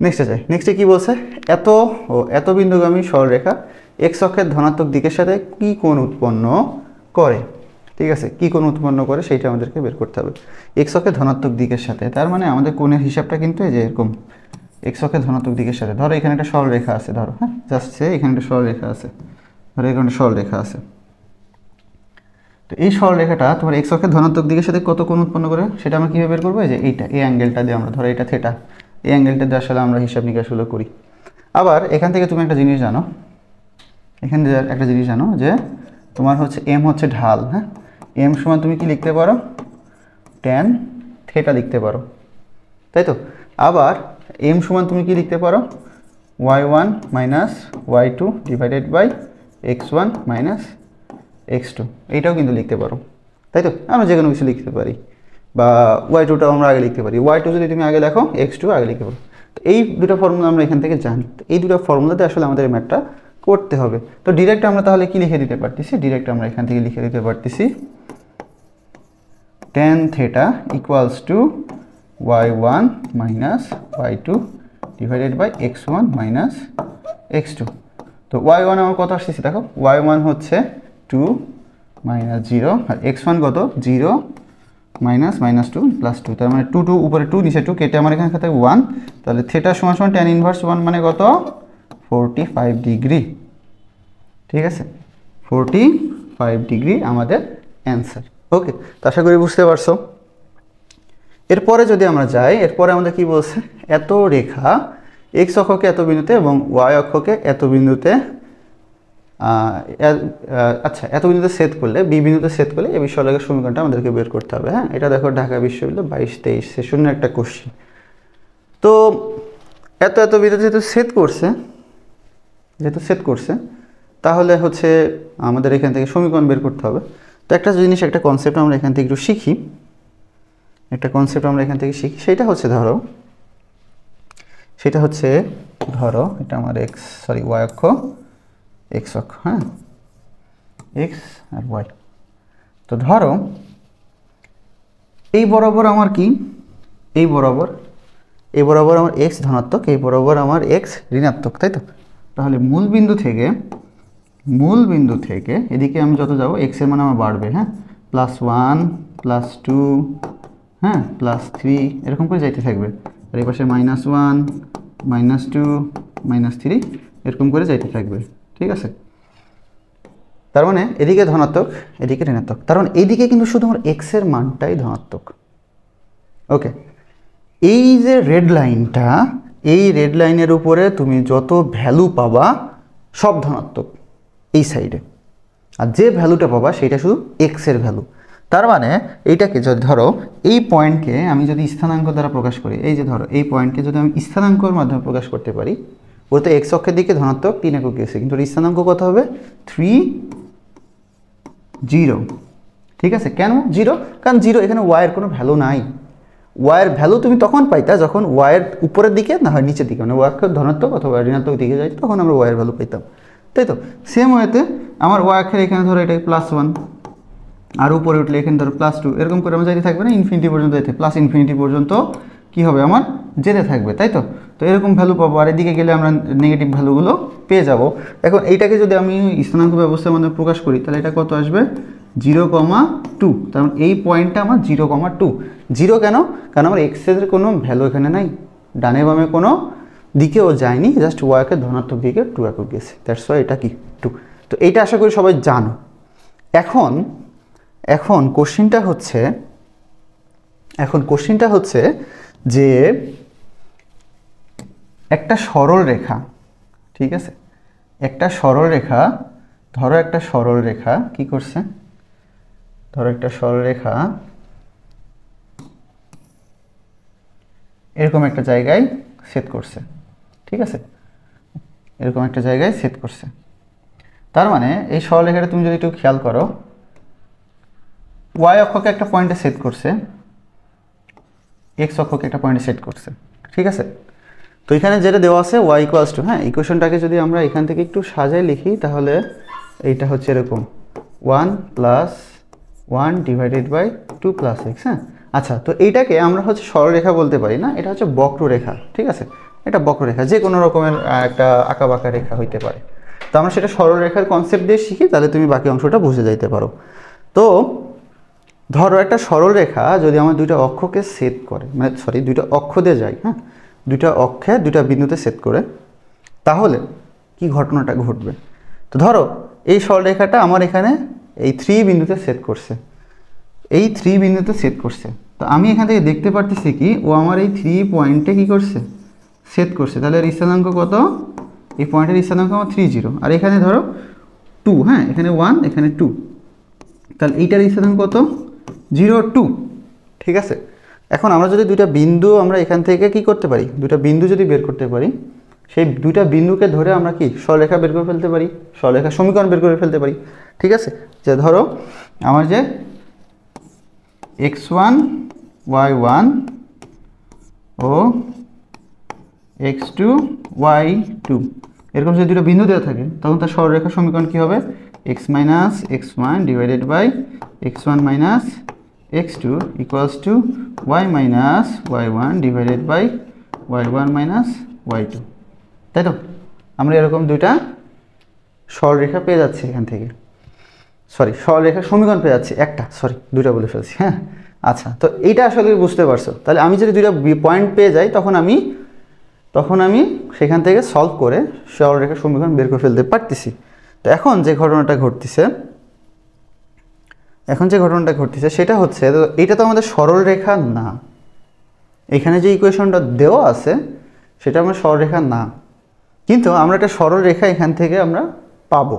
নেক্সটে যাই। নেক্সটে কি বলছে, এত বিন্দুগামী সরলরেখা এক্স অক্ষের ধনাত্মক দিকের সাথে কি কোণ উৎপন্ন করে, ঠিক আছে, কি কোণ উৎপন্ন করে সেইটা আমাদেরকে বের করতে হবে। এক্স অক্ষের ধনাত্মক দিকের সাথে, তার মানে আমাদের কোণের হিসাবটা কিন্তু এই যে এরকম, এক্স অক্ষের ধনাত্মক দিকের সাথে, ধরো এখানে একটা সরলরেখা আছে, ধরো হ্যাঁ জাস্ট এখানে একটা সরলরেখা আছে, ধরো এখানে একটা সরলরেখা আছে, তো এই সরলরেখাটা তোমার এক্স অক্ষের ধনাত্মক দিকের সাথে কত কোণ উৎপন্ন করে সেটা আমরা কীভাবে বের করবো, এই যে এইটা, এই অ্যাঙ্গেলটা দিয়ে আমরা, ধরো এটা থেটা, এই অ্যাঙ্গেলটা দিয়ে আসলে আমরা হিসাব নিকাশগুলো করি। আবার এখান থেকে তুমি একটা জিনিস জানো, এখানে একটা জিনিস জানো যে তোমার হচ্ছে এম হচ্ছে ঢাল, হ্যাঁ, এম সমান তুমি কি লিখতে পারো ট্যান থেটা লিখতে পারো, তাই তো। আবার এম সমান তুমি কি লিখতে পারো y1 minus y2 divided by x1 minus x2, এইটাও কিন্তু লিখতে পারো, তাই তো। আমরা যে কোনো কিছু লিখতে পারি, বা y2টাও আমরা আগে লিখতে পারি, y2 যদি তুমি আগে লেখো x2 আগে লিখতে পারো। তো এই দুটো ফর্মুলা আমরা এখান থেকে জানি, তো এই দুটো ফর্মুলাতে আসলে আমাদের এই ম্যাথটা করতে হবে। তো ডিরেক্ট আমরা তাহলে কি লিখে দিতে পারতেছি, ডিরেক্ট আমরা এখান থেকে লিখে দিতে পারতেছি tan theta equals to y1 minus y2 divided by x1 minus x2। তো y1 আমার কত আসছে দেখো, y1 হচ্ছে 2 মাইনাস 0, আর x1 কত 0 মাইনাস মাইনাস 2 প্লাস 2, তার মানে 2 2 উপরে 2 নিচে 2 কেটে আমার এখানে থাকে 1, তাহলে থেটা সমান সমান tan ইনভার্স 1 মানে কত 45 ডিগ্রি, ঠিক আছে, 45 ডিগ্রি আমাদের অ্যান্সার। ওকে, তো আশা করি বুঝতে পারছো। এরপরে যদি আমরা যাই, এরপরে আমাদের কি বলছে, এত রেখা এক্স অক্ষকে এত বিন্দুতে এবং ওয়াই অক্ষকে এত বিন্দুতে, আচ্ছা এত বিন্দুতে সেট করলে, বি বিন্দুতে সেট করলে এই সরলরেখার সমীকরণটা আমাদেরকে বের করতে হবে, হ্যাঁ। এটা দেখো ঢাকা বিশ্ববিদ্যালয় 22-23 সেশনের একটা কোশ্চিন। তো এত বিন্দুতে যেহেতু সেট করছে তাহলে হচ্ছে আমাদের এখান থেকে সমীকরণ বের করতে হবে। তো একটা জিনিস, একটা কনসেপ্ট আমরা এখান থেকে একটু শিখি, সেটা হচ্ছে ধরো এটা আমার ওয়াই অক্ষ, এক্স অক্ষ, হ্যাঁ, এক্স আর ওয়াই। তো ধরো এই বরাবর আমার কি, এই বরাবর এই বরাবর আমার এক্স ধনাত্মক, এই বরাবর আমার এক্স ঋণাত্মক, তাই তো? তাহলে মূল বিন্দু থেকে এদিকে আমি যত যাব এক্সের মান আমার বাড়বে, হ্যাঁ, +1 +2, হ্যাঁ, +3 এরকম করে যাইতে থাকবে। আর এই পাশে -1 -2 -3 এরকম করে যাইতে থাকবে, ঠিক আছে? তার মানে এদিকে ধনাত্মক, এদিকে ঋণাত্মক, তার মানে এইদিকে কিন্তু শুধু আমার এক্সের মানটাই ধনাত্মক। ওকে, এই যে রেড লাইনটা, এই রেড লাইনের উপরে তুমি যত ভ্যালু পাবা সব ধনাত্মক এই সাইডে, আর যে ভ্যালুটা পাবা সেটা শুধু এক্সের ভ্যালু। তার মানে এইটাকে যদি ধরো, এই পয়েন্টকে আমি যদি স্থানাঙ্ক দ্বারা প্রকাশ করি, এই যে ধরো এই পয়েন্টকে যদি আমি স্থানাঙ্কর মাধ্যমে প্রকাশ করতে পারি, ও তো এক্স অক্ষের দিকে ধনাত্মক 3 একক গেছে, কিন্তু স্থানাঙ্ক কত হবে? 3 0, ঠিক আছে? কেন 0? কারণ 0 এখানে ওয়াইয়ের কোনো ভ্যালু নাই। ওয়াইয়ের ভ্যালু তুমি তখন পাইতা যখন ওয়াইয়ের উপরের দিকে না হয় নিচের দিকে, মানে ওয়াই অক্ষের ধনাত্মক অথবা ঋণাত্মক দিকে যাই, তখন আমরা ওয়াইয়ের ভ্যালু পাইতাম, তাই তো? সেম ওয়েতে আমার ওয়াই অক্ষের এখানে ধরো এটা +1, আর উপরে উঠলে এখানে ধরো +2, এরকম করে আমার যাইতে থাকবে না, ইনফিনিটি পর্যন্ত যেতে, +ইনফিনিটি পর্যন্ত কী হবে আমার যেতে থাকবে, তাই তো? তো এরকম ভ্যালু পাবো, আর এদিকে গেলে আমরা নেগেটিভ ভ্যালুগুলো পেয়ে যাব। এখন এইটাকে যদি আমি স্থানাঙ্ক ব্যবস্থার মধ্যে প্রকাশ করি, তাহলে এটা কত আসবে? 0,2। তার মানে এই পয়েন্টটা আমার 0,2। 0 কেন? কারণ আমার এক্সের কোনো ভ্যালু এখানে নাই, ডানে বামে কোনো দিকেও যায়নি, জাস্ট ওয়াইকে ধনাত্মক দিকে 2 একক গেছে, দ্যাটস ওয়াই এটা কি 2। তো এইটা আশা করি সবাই জানো। এখন কোশ্চেনটা হচ্ছে যে একটা সরল রেখা, ঠিক আছে, একটা সরল রেখা, ধরো একটা সরল রেখা কি করছে, ধরো একটা সরল রেখা এরকম একটা জায়গায় ছেদ করছে, ঠিক আছে, এরকম একটা জায়গায় ছেদ করছে। তার মানে এই সরলরেখাটা তুমি যদি একটু খেয়াল করো, ওয়াই অক্ষকে একটা পয়েন্টে সেট করছে, এক্স অক্ষকে একটা পয়েন্টে সেট করছে, ঠিক আছে? তো এখানে যেটা দেওয়া আছে ওয়াই ইকুয়ালস টু, হ্যাঁ, ইকুয়েশনটাকে যদি আমরা এখান থেকে একটু সাজায় লিখি, তাহলে এইটা হচ্ছে এরকম 1 + 1 / 2 + x, হ্যাঁ। আচ্ছা, তো এইটাকে আমরা হচ্ছে সরলরেখা বলতে পারি না, এটা হচ্ছে বক্ররেখা, ঠিক আছে? এটা বক্ররেখা, যে কোনো রকমের একটা আঁকাবাঁকা রেখা হইতে পারে। তো আমরা সেটা সরলরেখার কনসেপ্ট দিয়ে শিখি, তাহলে তুমি বাকি অংশটা বুঝে যাইতে পারো। তো ধরো একটা সরল রেখা যদি আমার দুইটা অক্ষকে ছেদ করে, মানে দুইটা অক্ষ দিয়ে যায়, হ্যাঁ, দুইটা অক্ষে দুইটা বিন্দুতে ছেদ করে, তাহলে কি ঘটনাটা ঘটবে? তো ধরো এই সরলরেখাটা আমার এখানে এই 3 বিন্দুতে ছেদ করছে, এই 3 বিন্দুতে ছেদ করছে। তো আমি এখান থেকে দেখতে পারতেছি কি ও আমার এই 3 পয়েন্টে কি করছে? ছেদ করছে। তাহলে এর স্থানাঙ্ক কত? এই পয়েন্টের স্থানাঙ্ক আমার 3 0, আর এখানে ধরো 2, হ্যাঁ, এখানে 1 এখানে 2, তাহলে এইটার স্থানাঙ্ক কত? 0 2, ঠিক আছে? এখন আমরা যদি দুইটা বিন্দু আমরা এখান থেকে কি করতে পারি, দুইটা বিন্দু যদি বের করতে পারি, সেই দুইটা বিন্দুকে ধরে আমরা কি সরলরেখা বের করে ফেলতে পারি, সরলরেখা সমীকরণ বের করে ফেলতে পারি, ঠিক আছে? যে ধরো আমার যে x1 y1 ও x2 y2 এরকম যদি দুটো বিন্দু দেওয়া থাকে, তখন তার সরলরেখা সমীকরণ কি হবে? x - x1 / x1 - x2 = y - y1 / y1 - y2, তাই তো? আমরা এরকম দুইটা সরলরেখা পেয়ে যাচ্ছি এখান থেকে, সরলরেখার সমীকরণ পেয়ে যাচ্ছি একটা, দুইটা বলে ফেলছি, হ্যাঁ। আচ্ছা, তো এইটা আসলে বুঝতে পারছো? তাহলে আমি যদি দুইটা পয়েন্ট পেয়ে যাই, তখন আমি সেখান থেকে সলভ করে সরলরেখার সমীকরণ বের করে ফেলতে পারতেছি। তো এখন যে ঘটনাটা ঘটতেছে সেটা হচ্ছে, এটা তো আমাদের সরলরেখা না, এখানে যে ইকুয়েশনটা দেওয়া আছে সেটা আমার সরলরেখা না, কিন্তু আমরা একটা সরলরেখা এখান থেকে আমরা পাবো।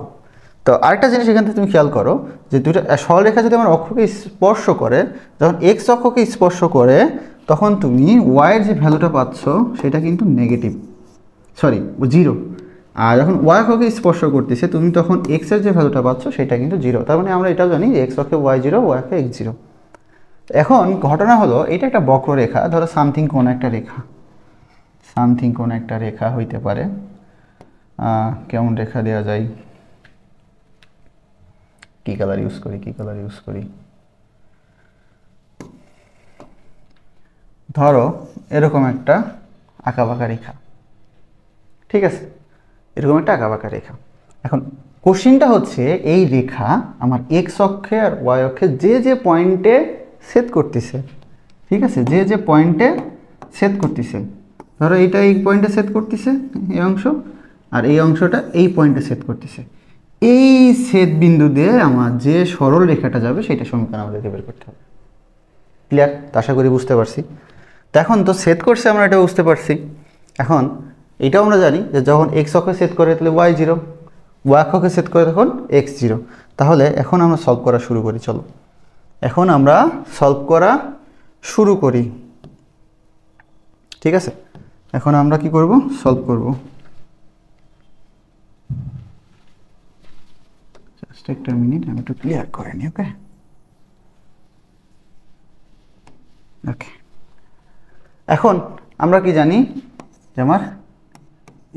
তো আরেকটা জিনিস এখান থেকে তুমি খেয়াল করো, যে দুইটা সরলরেখা যদি আমার অক্ষকে স্পর্শ করে, যখন এক্স অক্ষকে স্পর্শ করে, তখন তুমি ওয়াইয়ের যে ভ্যালুটা পাচ্ছ সেটা কিন্তু নেগেটিভ, 0। আর যখন ওয়াই অক্ষকে স্পর্শ করতেছে, তুমি তখন এক্সের যে ভ্যালুটা পাচ্ছ সেটা কিন্তু 0। তার মানে আমরা এটাও জানি যে এক্স অক্ষে y0, ওয়াই অক্ষে x0। এখন ঘটনা হলো, এটা একটা বক্ররেখা, ধরো সামথিং কোন একটা রেখা হইতে পারে। কেমন রেখা দেওয়া যায়, কি কালার ইউজ করি, ধরো এরকম একটা আঁকাবাঁকা রেখা, ঠিক আছে, এরকম একটা আঁকাবাঁকা রেখা। এখন কোশ্চিনটা হচ্ছে এই রেখা আমার এক্স অক্ষে আর ওয়াই অক্ষে যে যে পয়েন্টে ছেদ করতেছে, ঠিক আছে, যে যে পয়েন্টে ছেদ করতেছে, ধরো এইটা এই পয়েন্টে ছেদ করতেছে এই অংশ, আর এই অংশটা এই পয়েন্টে ছেদ করতেছে, এই ছেদ বিন্দু দিয়ে আমার যে সরল রেখাটা যাবে সেটা সমীকরণ আমাদেরকে বের করতে হবে। ক্লিয়ার? তো আশা করি বুঝতে পারছি। তো এখন তো ছেদ করছে আমরা এটা বুঝতে পারছি। এখন এটাও আমরা জানি যে যখন এক্স অক্ষে ছেদ করে তাহলে ওয়াই জিরো, ওয়াই অক্ষকে ছেদ করে তখন এক্স জিরো। তাহলে এখন আমরা সলভ করা শুরু করি। চলো এখন আমরা সলভ করা শুরু করি, ঠিক আছে। এখন আমরা কি করব, সলভ করব। জাস্ট একটা মিনিট, আমি একটু ক্লিয়ার করে নিই। ওকে ওকে, এখন আমরা কি জানি যে আমার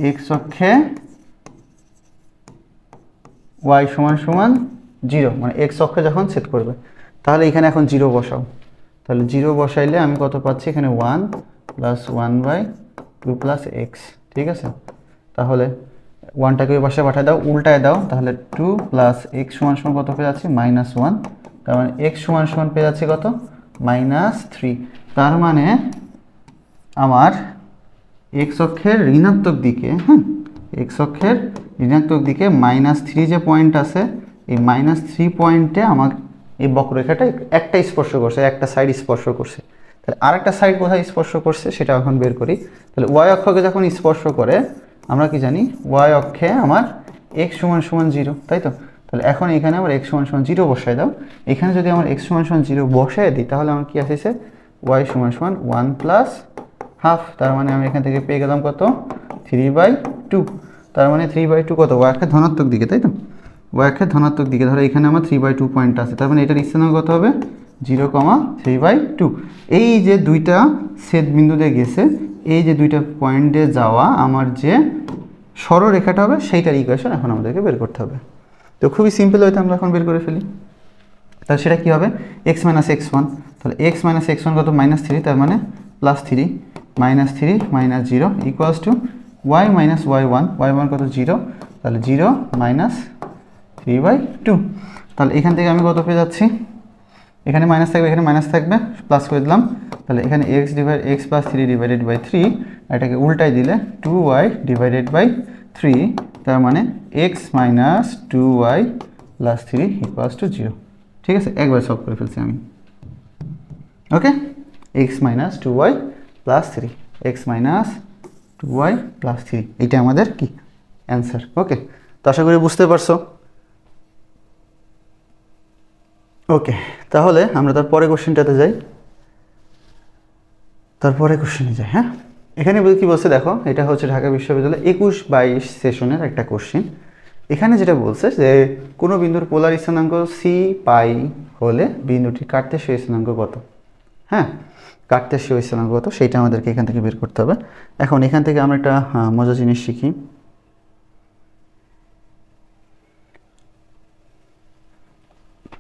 এক্স অক্ষে ওয়াই সমান সমান জিরো, মানে এক্স অক্ষে যখন ছেদ করবে তাহলে এখানে এখন জিরো বসাও। তাহলে জিরো বসাইলে আমি কত পাচ্ছি এখানে 1 + 1/2 + x, ঠিক আছে। তাহলে 1টাকে ওই পাশে পাঠিয়ে দাও, উল্টায় দাও, তাহলে 2 + x সমান সমান কত পেয়ে যাচ্ছি -1, তার মানে x সমান সমান পেয়ে যাচ্ছি কত -3। তার মানে আমার এক্স অক্ষের ঋণাত্মক দিকে, হ্যাঁ, এক্স অক্ষের ঋণাত্মক দিকে -3 যে পয়েন্ট আছে, এই -3 পয়েন্টে আমার এই বক্ররেখাটা একটা স্পর্শ করছে, একটা সাইড স্পর্শ করছে। তাহলে আরেকটা সাইড কোথায় স্পর্শ করছে সেটা এখন বের করি। তাহলে ওয়াই অক্ষকে যখন স্পর্শ করে আমরা কি জানি, ওয়াই অক্ষে আমার এক্স সমান সমান 0, তাই তো। তাহলে এখন এখানে আমার এক্স সমান সমান 0 বসায় দাও। এখানে যদি আমার এক্স সমান সমান 0 বসায় দিই তাহলে আমার কি আসছে ওয়াই সমান সমান 1 + হাফ। তার মানে আমি এখান থেকে পেয়ে গেলাম কত 3/2। তার মানে 3/2 কত, ওয়াই অক্ষের ধনাত্মক দিকে, তাই তো। ওয়াই অক্ষের ধনাত্মক দিকে, ধরো এখানে আমার 3/2 পয়েন্ট আছে, তার মানে এটার স্থানাঙ্ক কত হবে 0,3/2। এই যে দুইটা ছেদ বিন্দুতে গেছে, এই যে দুইটা পয়েন্টে যাওয়া আমার যে সরলরেখাটা হবে সেইটার ইকুয়েশন এখন আমাদেরকে বের করতে হবে। তো খুবই সিম্পল, হয়তো আমরা এখন বের করে ফেলি। তাহলে সেটা কী হবে, x - x1, তাহলে x - x1 কত -3, তার মানে +3 -3 - 0 = y - y1, y1 কত 0, তাহলে 0 - 3/2। তাহলে এখান থেকে আমি কত পেয়ে যাচ্ছি, এখানে মাইনাস থাকবে, এখানে মাইনাস থাকবে, প্লাস করে দিলাম। তাহলে এখানে x + 3 / 3, এটাকে উল্টাই দিলে 2y / 3, তার মানে x - 2y + 3 = 0, ঠিক আছে। একবার সলভ করে ফেলছি আমি। ওকে, x - 2y + 3, x - 2y + 3, এইটা আমাদের কি অ্যান্সার। ওকে, তো আশা করি বুঝতে পারছো। ওকে, তাহলে আমরা তারপরে কোশ্চেনটাতে যাই, তারপরে কোশ্চেনে যাই। হ্যাঁ, এখানে কি বলছে দেখো, এটা হচ্ছে ঢাকা বিশ্ববিদ্যালয় 21-22 সেশনের একটা কোশ্চেন। এখানে যেটা বলছে যে কোনো বিন্দুর পোলার স্থানাঙ্ক c π হলে বিন্দুটির কার্তেশীয় স্থানাঙ্ক কত। হ্যাঁ, কার্তেশীয় স্থানাঙ্ক কত সেইটা আমাদেরকে এখান থেকে বের করতে হবে। এখন এখান থেকে আমরা একটা মজার জিনিস শিখি।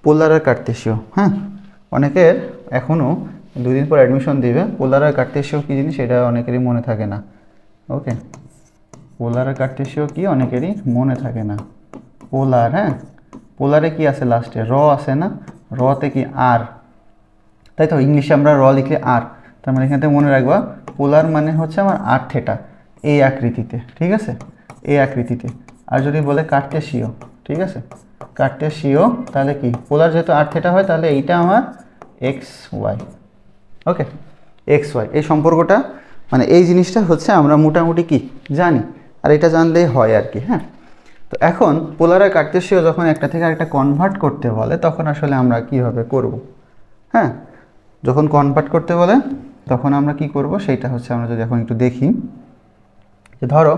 পোলার আর কার্তেশীয়, হ্যাঁ, অনেকের এখনও 2 দিন পর অ্যাডমিশন দিবে, পোলার আর কার্তেশীয় কী জিনিস সেটা অনেকেরই মনে থাকে না। ওকে, পোলার আর কার্তেশীয় কি অনেকেরই মনে থাকে না। পোলার, হ্যাঁ, পোলারে কি আছে লাস্টে, র আছে না, রতে কি আর, তাই তো। ইংলিশে আমরা র লিখলে আর, তার মানে এখান থেকে মনে রাখবা পোলার মানে হচ্ছে আমার r θ, এই আকৃতিতে, ঠিক আছে, এই আকৃতিতে। আর যদি বলে কার্তেশীয়, ঠিক আছে, কার্তেশীয়, তাহলে কি পোলার যেহেতু r θ হয় তাহলে এইটা আমার xy। ওকে, xy এই সম্পর্কটা, মানে এই জিনিসটা হচ্ছে আমরা মোটামুটি কি জানি, আর এটা জানলেই হয় আর কি। হ্যাঁ, তো এখন পোলার আর কার্তেশীয় যখন একটা থেকে আরেকটা কনভার্ট করতে বলে তখন আসলে আমরা কীভাবে করব। হ্যাঁ, যখন কনভার্ট করতে বলে তখন আমরা কি করব সেইটা হচ্ছে আমরা যদি এখন একটু দেখি, যে ধরো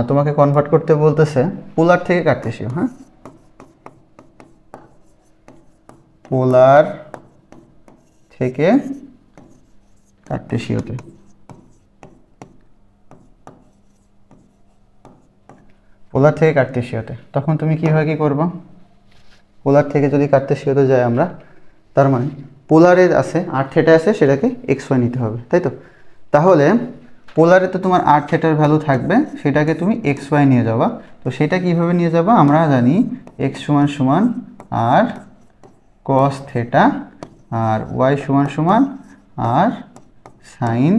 তোমাকে কনভার্ট করতে বলতেছে পোলার থেকে কার্তেশীয়। হ্যাঁ, পোলার থেকে কার্তেশীয়তে, পোলার থেকে কার্তেশীয়তে, তখন তুমি কীভাবে কী করবা, পোলার থেকে যদি কার্তেশীয়তে যাই আমরা, তার মানে পোলারের আছে r θ আছে, সেটাকে xy নিতে হবে, তাই তো। তাহলে পোলারে তো তোমার আর থিটার ভ্যালু থাকবে, সেটাকে তুমি এক্স ওয়াই নিয়ে যাবা। তো সেটা কিভাবে নিয়ে যাবা, আমরা জানি এক্স সমান সমান আর কস থিটা আর ওয়াই সমান সমান আর সাইন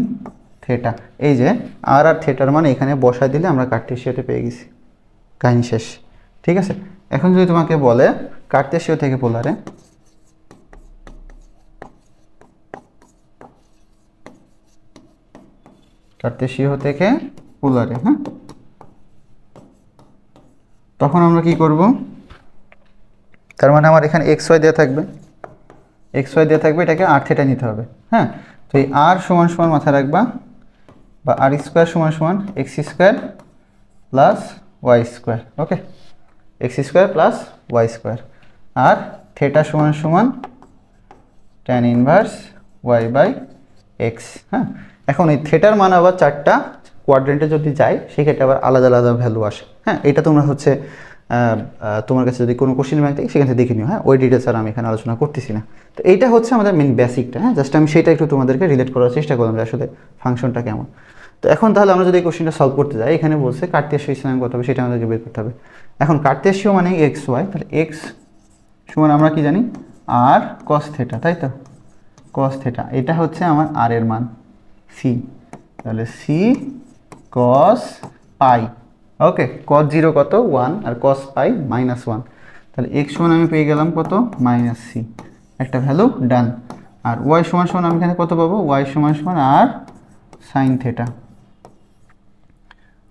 থিটা। এই যে আর থিটার মানে এখানে বসাই দিলে আমরা কার্টেসিয়াতে পেয়ে গেছি, কাহিনী শেষ। ঠিক আছে, এখন যদি তোমাকে বলে কার্টেসীয় থেকে পোলারে, কার্টেসীয় থেকে পোলারে, হ্যাঁ, তখন আমরা কি করব, তার মানে আমার এখানে এক্স ওয়াই দেওয়া থাকবে, এক্স ওয়াই দেওয়া থাকবে, এটাকে আর থিটা নিতে হবে। হ্যাঁ, তো এই আর সমান সমান মাথায় রাখবা, বা আর স্কোয়ার সমান সমান X square plus Y square. Okay, X square plus Y square, আর থিটা সমান সমান tan inverse Y by X. হ্যাঁ, এখন এই থিটার মান আবার 4টা কোয়াড্রেন্টে যদি যায় সেক্ষেত্রে আবার আলাদা আলাদা ভ্যালু আসে। হ্যাঁ, এটা তোমরা হচ্ছে তোমার কাছে যদি কোনো কোশ্চেন ব্যাংক থাকে সেখান থেকে দেখে নিও। হ্যাঁ, ওই ডিটেলস আর আমি এখানে আলোচনা করতেছি না। তো এইটা হচ্ছে আমাদের মেন বেসিকটা। হ্যাঁ, জাস্ট আমি সেটা একটু তোমাদেরকে রিলেট করার চেষ্টা করলাম যে আসলে ফাংশনটা কেমন। তো এখন তাহলে আমরা যদি এই কোশ্চেনটা সলভ করতে যাই, এখানে বলছে কার্টেসীয় স্থানাঙ্ক কত হবে সেটা আমাদেরকে বের করতে হবে। এখন কার্টেসীয় মানে এক্স ওয়াই, তাহলে এক্স সমান আমরা কি জানি আর কস থিটা, তাই তো, কস থিটা, এটা হচ্ছে আমার আর এর মান সি, তাহলে সি কস পাই। ওকে, কস 0 কত 1 আর কস পাই -1, তাহলে এক্স সমান আমি পেয়ে গেলাম কত মাইনাস সি, একটা ভ্যালু ডান। আর ওয়াই সমান সমান আমি এখানে কত পাবো, ওয়াই সমান সমান আর সাইন থিটা,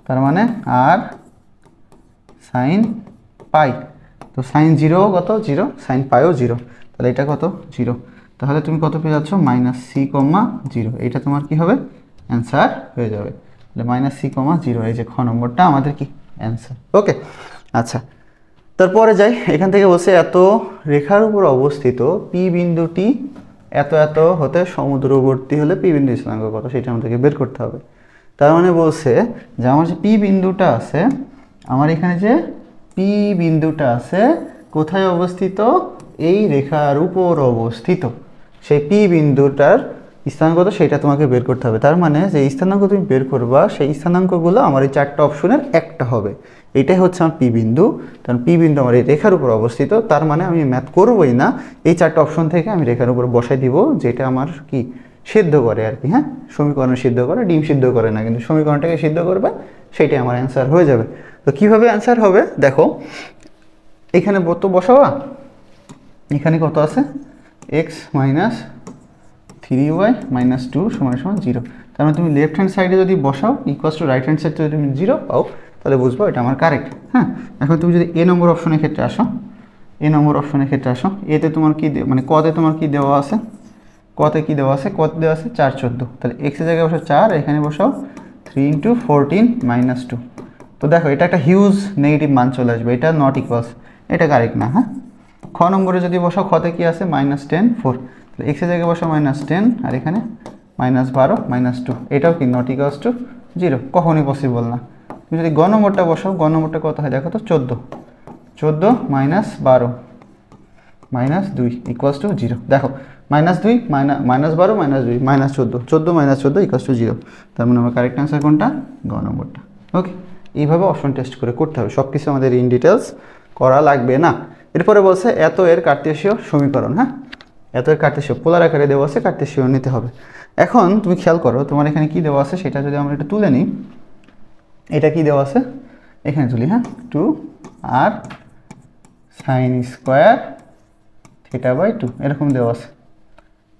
তার মানে আর সাইন পাই। তো সাইন 0 কত 0, সাইন পাইও 0, তাহলে এটা কত 0, তাহলে তুমি কত পেয়ে যাচ্ছ -c,0। এটা তোমার কি হবে অ্যান্সার হয়ে যাবে, তাহলে -c,0, এই যে খ নম্বরটা আমাদের কি অ্যান্সার। ওকে, আচ্ছা, তারপরে যাই, এখান থেকে বলছে এত রেখার উপর অবস্থিত পি বিন্দুটি এত এত হতে সমুদ্রবর্তী হলে পি বিন্দু স্থানাঙ্ক কত সেটা আমাদেরকে বের করতে হবে। তার মানে বলছে যে আমার যে পি বিন্দুটা আছে, আমার এখানে যে পি বিন্দুটা আছে কোথায় অবস্থিত, এই রেখার উপর অবস্থিত, সেই পি বিন্দুটার স্থানাঙ্ক কত সেটা তোমাকে বের করতে হবে। তার মানে যে স্থানাঙ্ক তুমি বের করবা সেই স্থানাঙ্কগুলো আমার এই 4টা অপশনের একটা হবে। এটাই হচ্ছে আমার পি বিন্দু, কারণ পি বিন্দু আমার এই রেখার উপর অবস্থিত। তার মানে আমি ম্যাথ করবোই না, এই 4টা অপশন থেকে আমি রেখার উপর বসাই দিব যেটা আমার কি সিদ্ধ করে আর কি। হ্যাঁ, সমীকরণ সিদ্ধ করে, ডিম সিদ্ধ করে না, কিন্তু সমীকরণটাকে সিদ্ধ করবে, সেটাই আমার অ্যান্সার হয়ে যাবে। তো কিভাবে অ্যান্সার হবে দেখো, এখানে তো বসাবা, এখানে কত আছে এক্স মাইনাস 3y মাইনাস 2 সমান সমান 0, তার মানে তুমি লেফট হ্যান্ড সাইডে যদি বসাও equals to right hand side যদি তুমি 0 পাও তাহলে বুঝবো এটা আমার কারেক্ট। হ্যাঁ, এখন তুমি যদি এ নম্বর অপশনের ক্ষেত্রে আসো, এ নম্বর অপশনের ক্ষেত্রে আসো, এতে তোমার কি মানে কতে তোমার কি দেওয়া আছে, কতে কি দেওয়া আছে, কত দেওয়া আছে 4 14, তাহলে এক্সের জায়গায় বসাও 4, এখানে বসাও 3 × 14 - 2। তো দেখো এটা একটা হিউজ নেগেটিভ মান চলে আসবে, এটা নট ইকুয়ালস, এটা কারেক্ট না। হ্যাঁ, খ নম্বরে যদি বসাও, খতে কি আছে -10 4, তাহলে এক্সের জায়গায় বসাও -10 আর এখানে -12 -2, এটাও কি নট ইকুয়ালস টু 0, কখনই পসিবল না। তুমি যদি গ নম্বরটা বসাও, গ নম্বরটা কত হয় দেখো তো 14 -12 -2 ইকুয়ালস টু 0। দেখো -2 -12 -2 -14, 14 -14 ইকুয়ালস টু 0, তার মানে আমার কারেক্ট অ্যান্সার কোনটা, গ নম্বরটা। ওকে, এইভাবে অপশন টেস্ট করে করতে হবে, সব কিছু আমাদের ইন ডিটেলস করা লাগবে না। এরপরে বলছে এত এর কার্টেসীয় সমীকরণ। হ্যাঁ, এত এর কার্টেসীয় পোলার আকারে দেওয়া আছে, কার্টেসীয় নিতে হবে। এখন তুমি খেয়াল করো তোমার এখানে কি দেওয়া আছে সেটা যদি আমরা একটু তুলে নিই, এটা কি দেওয়া আছে এখানে তুলি। হ্যাঁ, 2 আর সাইন স্কোয়ার θ/2 এরকম দেওয়া আছে,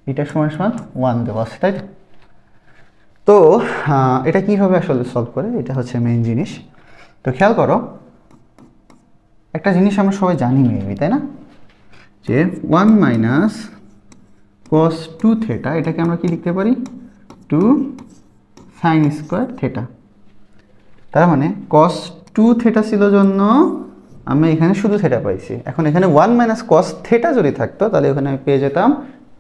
এটা সমান সমান 1 দেওয়া আছে, তাই তো। তো এটা কীভাবে আসলে সলভ করে, এটা হচ্ছে মেইন জিনিস। তো খেয়াল করো, একটা জিনিস আমরা সবাই জানি মেবি, তাই না, যে 1 মাইনাস cos 2 θ, এটাকে আমরা কি লিখতে পারি 2 সাইন স্কোয়ার θ। তার মানে cos 2 θ ছিল জন্য আমি এখানে শুধু θ পাইছি। এখন এখানে 1 মাইনাস cos θ যদি থাকতো তাহলে ওখানে আমি পেয়ে যেতাম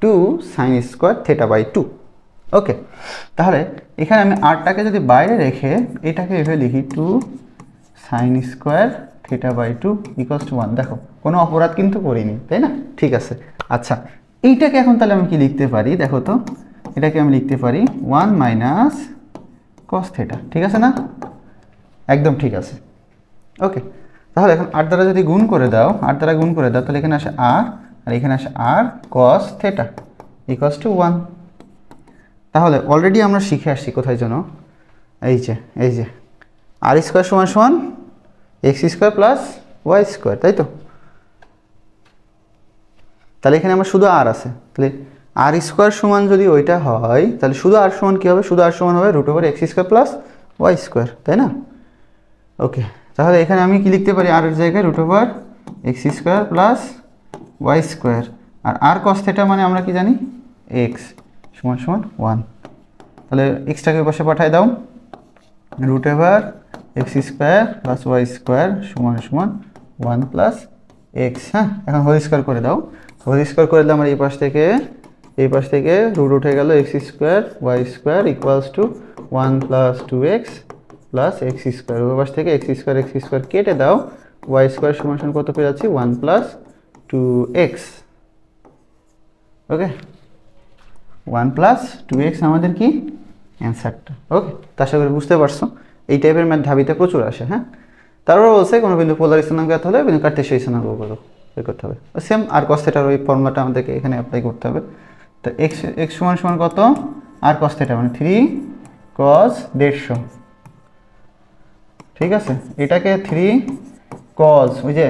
2 সাইন স্কোয়ার θ/2। ওকে, তাহলে এখানে আমি আরটাকে যদি বাইরে রেখে এটাকে এভাবে লিখি 2 সাইন স্কোয়ার θ/2 ইকুয়ালস টু 1। দেখো কোনো অপরাধ কিন্তু করিনি, তাই না, ঠিক আছে। আচ্ছা, এইটাকে এখন তাহলে আমি কি লিখতে পারি দেখো তো, এটাকে আমি লিখতে পারি 1 মাইনাস cos থিটা, ঠিক আছে না? একদম ঠিক আছে। ওকে, তাহলে এখন r দ্বারা যদি গুণ করে দাও, r দ্বারা গুণ করে দাও, তাহলে এখানে আসে r আর এখানে আসে r cos theta equals to 1। তাহলে অলরেডি আমরা শিখে আসছি কোথায় যেন, এই যে r স্কয়ার সমান সমান x square plus y square, তাই তো? তাহলে এখানে আমার শুধু r আছে, তাহলে r স্কয়ার সমান যদি ওইটা হয় তাহলে শুধু r সমান কি হবে? শুধু r সমান হবে root over x square plus y square, তাই না? ওকে, তাহলে এখানে আমি কি লিখতে পারি? r এর জায়গায় root over x square plus y square, আর r cos থিটা মানে আমরা কি জানি? x সমান সমান 1। তাহলে xটাকে পাশে পাঠায় দাও, root over x square plus y square সমান সমান 1 প্লাস x। হ্যাঁ, এখন হোল স্কয়ার করে দাও, হোল স্কয়ার করে দিলে আমার এই পাশ থেকে রুট উঠে গেল x square y square equals to 1 plus 2x plus x square. ওই পাশ থেকে x স্কয়ার কেটে দাও, y স্কয়ার সমান সমান কত পেয়ে যাচ্ছি? 1 প্লাস 2x। ওকে, 1 প্লাস 2x আমাদের কি অ্যান্সারটা। ওকে, তা আশা করি বুঝতে পারছো। এই টাইপের ম্যাথ ঢাবিতে প্রচুর আসে। হ্যাঁ, তারপর বলছে কোনো বিন্দু পোলার স্থানাঙ্ক এত হলে বিন্দু কার্টেসীয় স্থানাঙ্ক বের করতে হবে। সেম আর cos থিটার ওই ফর্মুলাটা আমাদেরকে এখানে অ্যাপ্লাই করতে হবে। তো x সমান সমান কত? আর cos থিটা মানে 3 cos 150। ঠিক আছে, এটাকে 3 cos ওই যে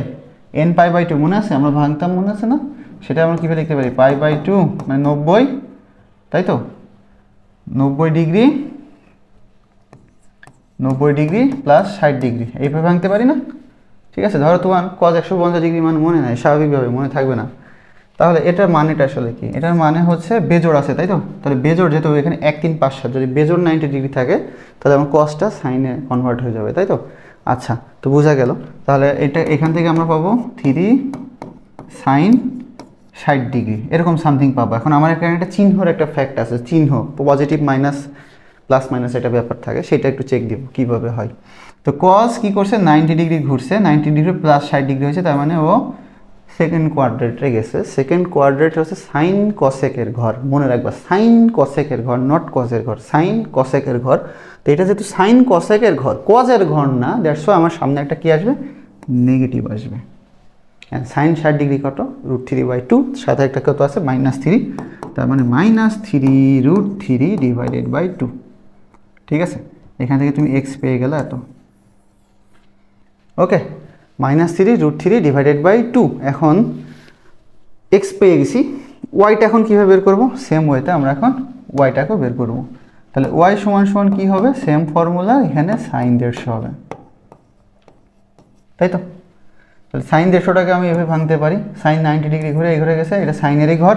n π/2 মনে আছে, আমরা ভাঙতাম মনে আছে না? সেটা আমরা কীভাবে লিখতে পারি? π/2 মানে 90, তাই তো? 90 ডিগ্রি প্লাস 60 ডিগ্রি, এইভাবে ভাঙতে পারি না? ঠিক আছে, ধরো তোমার cos 150 ডিগ্রি মান মনে নাই, স্বাভাবিকভাবে মনে থাকবে না। তাহলে এটার মানেটা আসলে কি? এটার মানে হচ্ছে বেজোড় আছে, তাই তো? তাহলে বেজোড় যেহেতু এখানে 1 3 5 7, যদি বেজোড় 90 ডিগ্রি থাকে তাহলে আমার cosটা সাইনে কনভার্ট হয়ে যাবে, তাই তো? আচ্ছা, তো বোঝা গেল। তাহলে এটা এখান থেকে আমরা পাবো 3 সাইন 60 ডিগ্রি, এরকম সামথিং পাবো। এখন আমার এখানে একটা চিহ্নর একটা ফ্যাক্ট আছে, চিহ্ন পজিটিভ মাইনাস প্লাস মাইনাস একটা ব্যাপার থাকে, সেটা একটু চেক দিব কীভাবে হয়। তো cos কি করছে? 90 ডিগ্রি ঘুরছে, 90 ডিগ্রি প্লাস 60 ডিগ্রি হয়েছে, তার মানে ও সেকেন্ড কোয়াড্রেন্টে গেছে। সেকেন্ড কোয়াড্রেন্ট হচ্ছে সাইন কসেকের ঘর, মনে রাখবা, সাইন কসেকের ঘর, নট কসের ঘর, সাইন কসেকের ঘর। তো এটা যেহেতু সাইন কসেকের ঘর, কজের ঘর না, দ্যাটস ওয়াই আমার সামনে একটা কি আসবে? নেগেটিভ আসবে। সাইন 60 ডিগ্রি কত? √3/2, সাথে একটা কত আছে? -3, তার মানে -3√3/2। ঠিক আছে, এখান থেকে তুমি x পেয়ে গেলে এত। ওকে, -3√3/2। এখন x পেয়ে গেছি, ওয়াইটা এখন কীভাবে বের করবো? সেম ওয়েতে আমরা এখন ওয়াইটাকেও বের করবো। তাহলে ওয়াই সমান সমান কী হবে? সেম ফর্মুলা, এখানে সাইন 150 হবে, তাই তো? তাহলে সাইন 150টাকে আমি এভাবে ভাঙতে পারি, সাইন 90 ডিগ্রি ঘুরে এই ঘুরে গেছে, এটা সাইনেরই ঘর।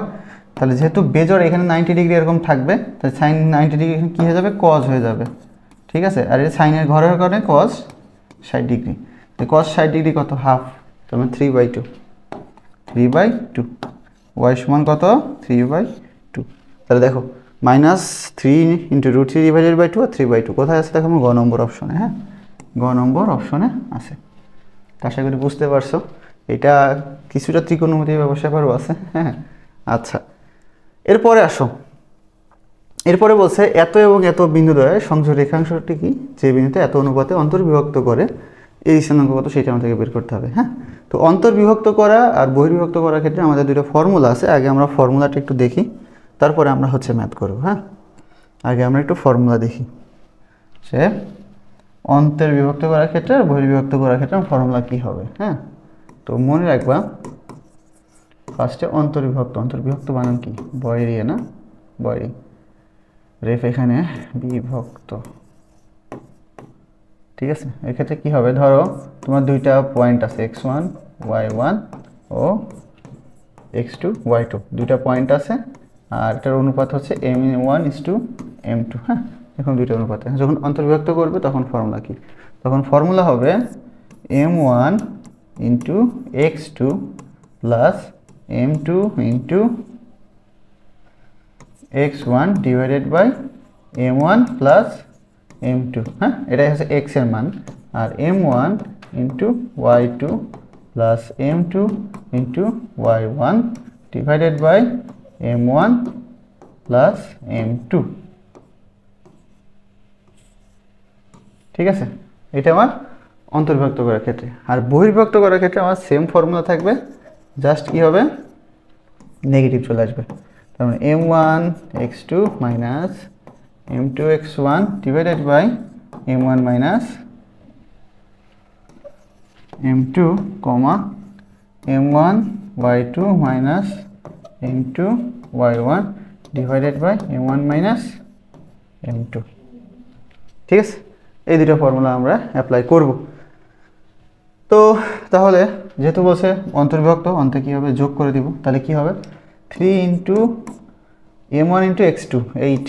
তাহলে যেহেতু বেজোড় এখানে 90 ডিগ্রি এরকম থাকবে, তাহলে সাইন 90 ডিগ্রি কী হয়ে যাবে? কজ হয়ে যাবে। ঠিক আছে, আর এটা সাইনের ঘরের কারণে cos 60 ডিগ্রি। তো cos 60 ডিগ্রি কত? হাফ, তার মানে 3/2। ওয়াই সমান কত? 3/2। তাহলে দেখো -3 × √3/2 আর 3/2 কোথায় আছে? দেখো আমার গ নম্বর অপশনে। হ্যাঁ, গ নম্বর অপশনে আছে। তা আশা করি বুঝতে পারছো। এটা কিছুটা ত্রিকোণমিতির ব্যাপারও আছে। হ্যাঁ, আচ্ছা, এরপরে আসো। এরপরে বলছে এত এবং এত বিন্দু দ্বয় সংযোগ রেখাংশটি কি যে বিন্দুতে এত অনুপাতে অন্তর্বিভক্ত করে এই স্থানাঙ্ক কত সেটা আমাদেরকে বের করতে হবে। হ্যাঁ, তো অন্তর্বিভক্ত করা আর বহির্বিভক্ত করার ক্ষেত্রে আমাদের দুটো ফর্মুলা আছে। আগে আমরা ফর্মুলাটা একটু দেখি, তারপরে আমরা ম্যাথ করব। হ্যাঁ, আগে আমরা একটু ফর্মুলা দেখি। সে অন্তর্বিভক্ত করার ক্ষেত্রে আর বহির্বিভক্ত করার ক্ষেত্রে ফর্মুলা কি হবে। হ্যাঁ, তো মনে রাখবা, ফার্স্টে অন্তর্বিভক্ত বানান কি? বয়রি, না বয়রি, রেফ এখানে বিভক্ত। ঠিক আছে, এক্ষেত্রে কি হবে? ধরো তোমার দুইটা পয়েন্ট আছে, x1 y1 ও x2 y2, দুইটা পয়েন্ট আছে, আর এটার অনুপাত হচ্ছে m1:m2। হ্যাঁ, এখন দুইটা অনুপাত। যখন অন্তর্বিভক্ত করবে তখন ফর্মুলা কি? তখন ফর্মুলা হবে m1 × x2 plus m2 × x1 divided by m1 plus m2। হ্যাঁ, এটাই হচ্ছে x এর মান। আর m1 × y2 plus m2 × y1 divided by m1 plus m2। ঠিক আছে, এটা আমার অন্তর্বিভক্ত করার ক্ষেত্রে। আর বহির্বিভক্ত করার ক্ষেত্রে আমার সেম ফর্মুলা থাকবে, জাস্ট কী হবে, নেগেটিভ চলে আসবে। তার মানে m1x2 minus m2x1 divided by m1 minus m2 comma m1y2 minus m2y1 divided by m1 minus m2। ঠিক আছে, এই দুটো ফর্মুলা আমরা অ্যাপ্লাই করব। তো তাহলে যেহেতু বলছে অন্তর্বিভক্ত, অন্তে কী হবে, যোগ করে দিব। তাহলে কী হবে, 3 into m1 into x2 8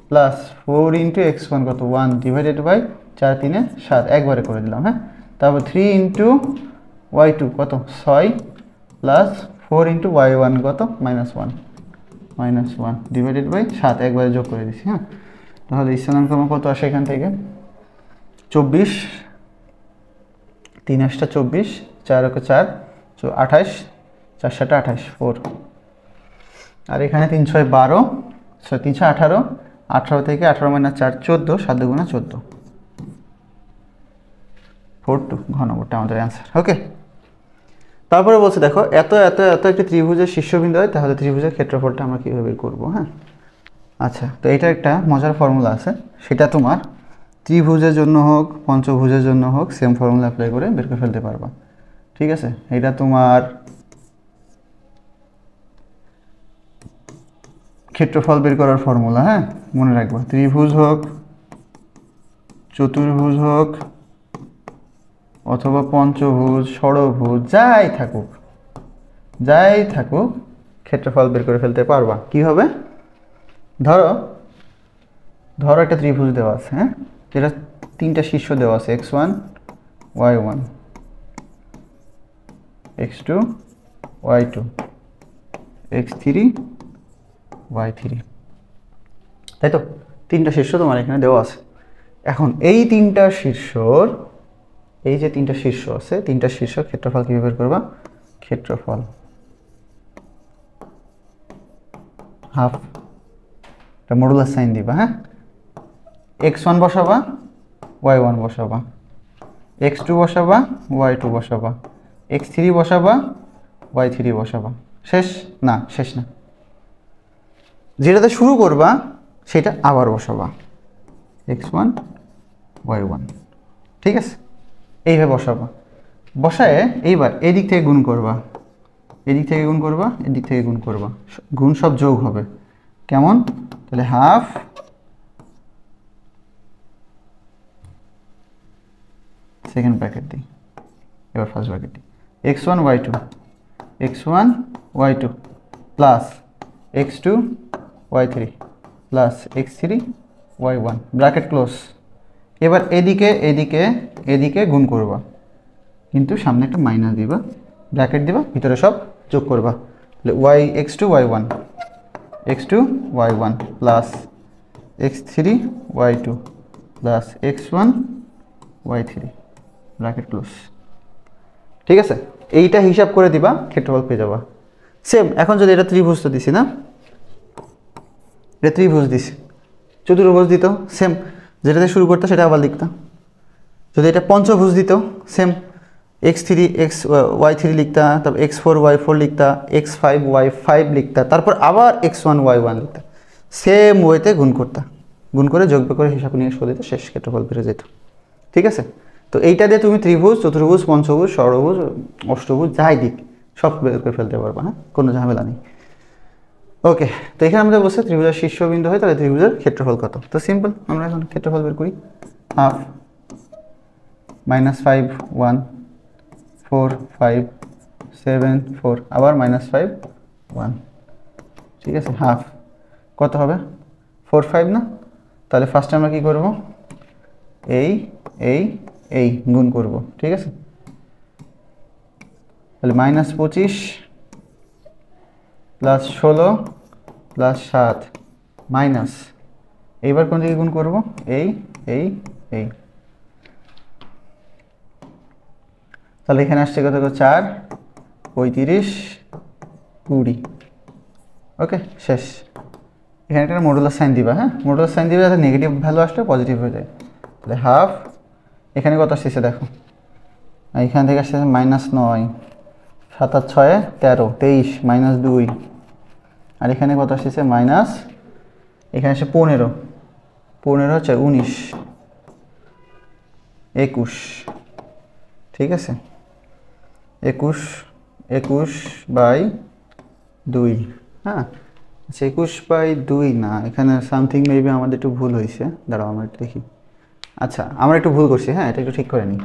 plus 4 into x1 কত 1 ডিভাইডেড বাই 4 3 7, একবারে করে দিলাম। হ্যাঁ, তারপর 3 ইন্টু y2 কত 6 প্লাস 4 ইন্টু y1 কত -1 ডিভাইডেড বাই 7, একবারে যোগ করে দিচ্ছি। হ্যাঁ, তাহলে স্থানাঙ্ক আমার কত আসে এখান থেকে 24, 3 8 24, 4 4 28, 4 7 28 4। আর এখানে 3 6 12, 3 6 18, 18 থেকে 18 মাইনাস 4 14, 7 2 14, 42 ঘ নম্বরটা আমাদের অ্যান্সার। ওকে, তারপরে বলছে দেখো এত এত এত একটি ত্রিভুজের শীর্ষবিন্দু হয়, তাহলে ত্রিভুজের ক্ষেত্রফলটা আমরা কীভাবে বের করবো। হ্যাঁ, আচ্ছা, তো এটা একটা মজার ফর্মুলা আছে, সেটা তোমার ত্রিভুজের জন্য হোক পঞ্চভুজের জন্য হোক সেম ফর্মুলা অ্যাপ্লাই করে বের করে ফেলতে পারবা। ঠিক আছে, এটা তোমার ক্ষেত্রফল বের করার ফর্মুলা। হ্যাঁ, মনে রাখবা, ত্রিভুজ হোক চতুর্ভুজ হোক অথবা পঞ্চভুজ ষড়ভুজ যাই থাকুক ক্ষেত্রফল বের করে ফেলতে পারবা। কি হবে, ধরো একটা ত্রিভুজ দেওয়া আছে। হ্যাঁ, যেটা 3টা শীর্ষ দেওয়া আছে, x1 y1 x2 y2 x3 y3, তাই তো? 3টা শীর্ষ তোমার এখানে দেওয়া আছে। এখন এই 3টা শীর্ষর, এই যে 3টা শীর্ষ আছে, 3টা শীর্ষ ক্ষেত্রফল কীভাবে বের করবা, ক্ষেত্রফল হাফ, এটা মডুলাস সাইন দিবা। হ্যাঁ, x1 বসাবা, y1 বসাবা, x2 বসাবা, y2 বসাবা, x3 বসাবা, y3 বসাবা। শেষ না, শেষ না, যেটাতে শুরু করবা সেটা আবার বসাবা, x1 y1। ঠিক আছে, এইভাবে বসাবা। বসায় এইবার এদিক থেকে গুণ করবা, এদিক থেকে গুণ করবা, এদিক থেকে গুণ করবা, গুণ সব যোগ হবে। কেমন, তাহলে হাফ সেকেন্ড ব্র্যাকেট দিই, এবার ফার্স্ট ব্র্যাকেট দিই, x1 y2 plus x2 y3 plus x3 y1 bracket close. এবার এদিকে গুণ করবা, কিন্তু সামনে একটা মাইনাস দিবা, ব্র্যাকেট দিবা, ভিতরে সব যোগ করবা। তাহলে x2 y1 plus x3 y2 plus x1 y3 bracket close. ঠিক আছে, এইটা হিসাব করে দিবা, ক্ষেত্রফল পেয়ে যাবা। সেম এখন যদি এটা ত্রিভুজ তো দিছি না, এটা ত্রিভুজ দিছি, চতুর্ভুজ দিত সেম, যেটাতে শুরু করতো সেটা আবার লিখতাম। যদি এটা পঞ্চভুজ দিত সেম, x3 y3 লিখতা, তারপর x4 y4 লিখতা, x5 y5 লিখতা, তারপর আবার x1 y1 লিখতা। সেম ওয়েতে গুণ করতা, গুণ করে যোগ করে হিসাব নিয়ে করে দিত, শেষ ক্ষেত্রফল বেড়ে যেত। ঠিক আছে, তো এইটা দিয়ে তুমি ত্রিভুজ চতুর্ভুজ পঞ্চভুজ ষড়ভুজ অষ্টভুজ যাই দিক সব বের করে ফেলতে পারবা। হ্যাঁ, কোনো ঝামেলা নেই। ওকে, তো এখানে আমাদের বলছে ত্রিভুজের শীর্ষবিন্দু হয়, তাহলে ত্রিভুজের ক্ষেত্রফল কত। তো সিম্পল, আমরা এখন ক্ষেত্রফল বের করি। হাফ -5 1 4 5 7 4 আবার -5 1। ঠিক আছে, হাফ কত হবে 4 5 না, তাহলে ফার্স্টে আমরা কি করব, এই গুণ করব। ঠিক আছে, তাহলে -25 প্লাস 16 প্লাস 7 মাইনাস, এইবার কোন দিকে গুণ করব, এই তাহলে এখানে আসছে কত, 4 35 20। ওকে, শেষ। এখানে একটা মডুলাস সাইন দিবা। হ্যাঁ, মডুলাস সাইন দিবে যাতে নেগেটিভ ভ্যালু আসলে পজিটিভ হয়ে যায়। হাফ, এখানে কত আসতেছে দেখো, এখান থেকে আসতেছে -9, 7 আর 6 13, 23 -2, আর এখানে কত আসতেছে মাইনাস, এখানে আসে 15, 15 হচ্ছে 19, 21, ঠিক আছে, 21/2, হ্যাঁ। আচ্ছা 21/2 না, এখানে সামথিং মেবি আমাদের একটু ভুল হয়েছে, দাঁড়াও আমরা একটু দেখি। আচ্ছা আমরা একটু ভুল করছি, হ্যাঁ এটা একটু ঠিক করে নিই।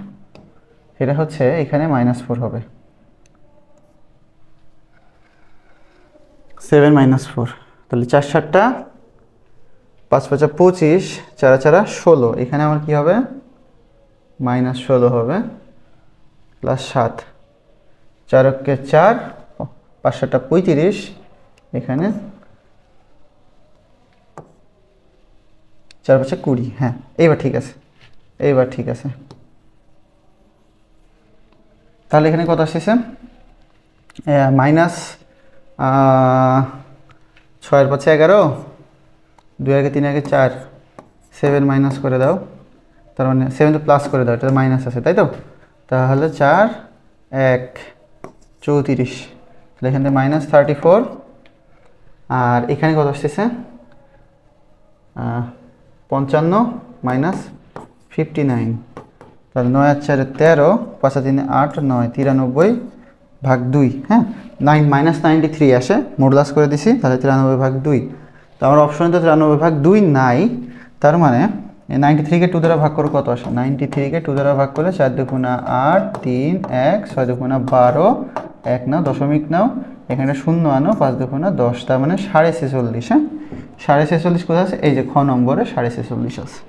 সেটা হচ্ছে এখানে -4 হবে, 7 - 4, তাহলে 4 7টা 5 5 25, 4 4 16, এখানে আমার কি হবে -16 হবে, প্লাস 7, 4 × 4, 5 7 35, এখানে 4 5 20, হ্যাঁ এইবার ঠিক আছে, এইবার ঠিক আছে। তাহলে এখানে কত আসছে, -6 × 5 11, 2 × 3 × 4, 7 মাইনাস করে দাও, তার মানে 7 তো প্লাস করে দাও, এটা মাইনাস আছে তাই তো, তাহলে 4 1 34, তাহলে এখান থেকে -34, আর এখানে কত আসতেছে 55 - 59, তাহলে 9 আর 4 13, 5 আর 3 8, 9 93/2, হ্যাঁ 93 আসে, মডুলাস করে দিছি, তাহলে 93/2। তো আমার অপশনে তো 93/2 নাই, তার মানে 93 কে 2 দ্বারা ভাগ করে কত আসে, 93 কে 2 দ্বারা ভাগ করলে 4 2 8, 3 1, 6 2 12, 1 নাও, দশমিক নাও, এখানে 0 আনো, 5 2 10, তার মানে 46.5, হ্যাঁ 46.5 কোথায় আছে, এই যে খ নম্বরে 46.5 আছে,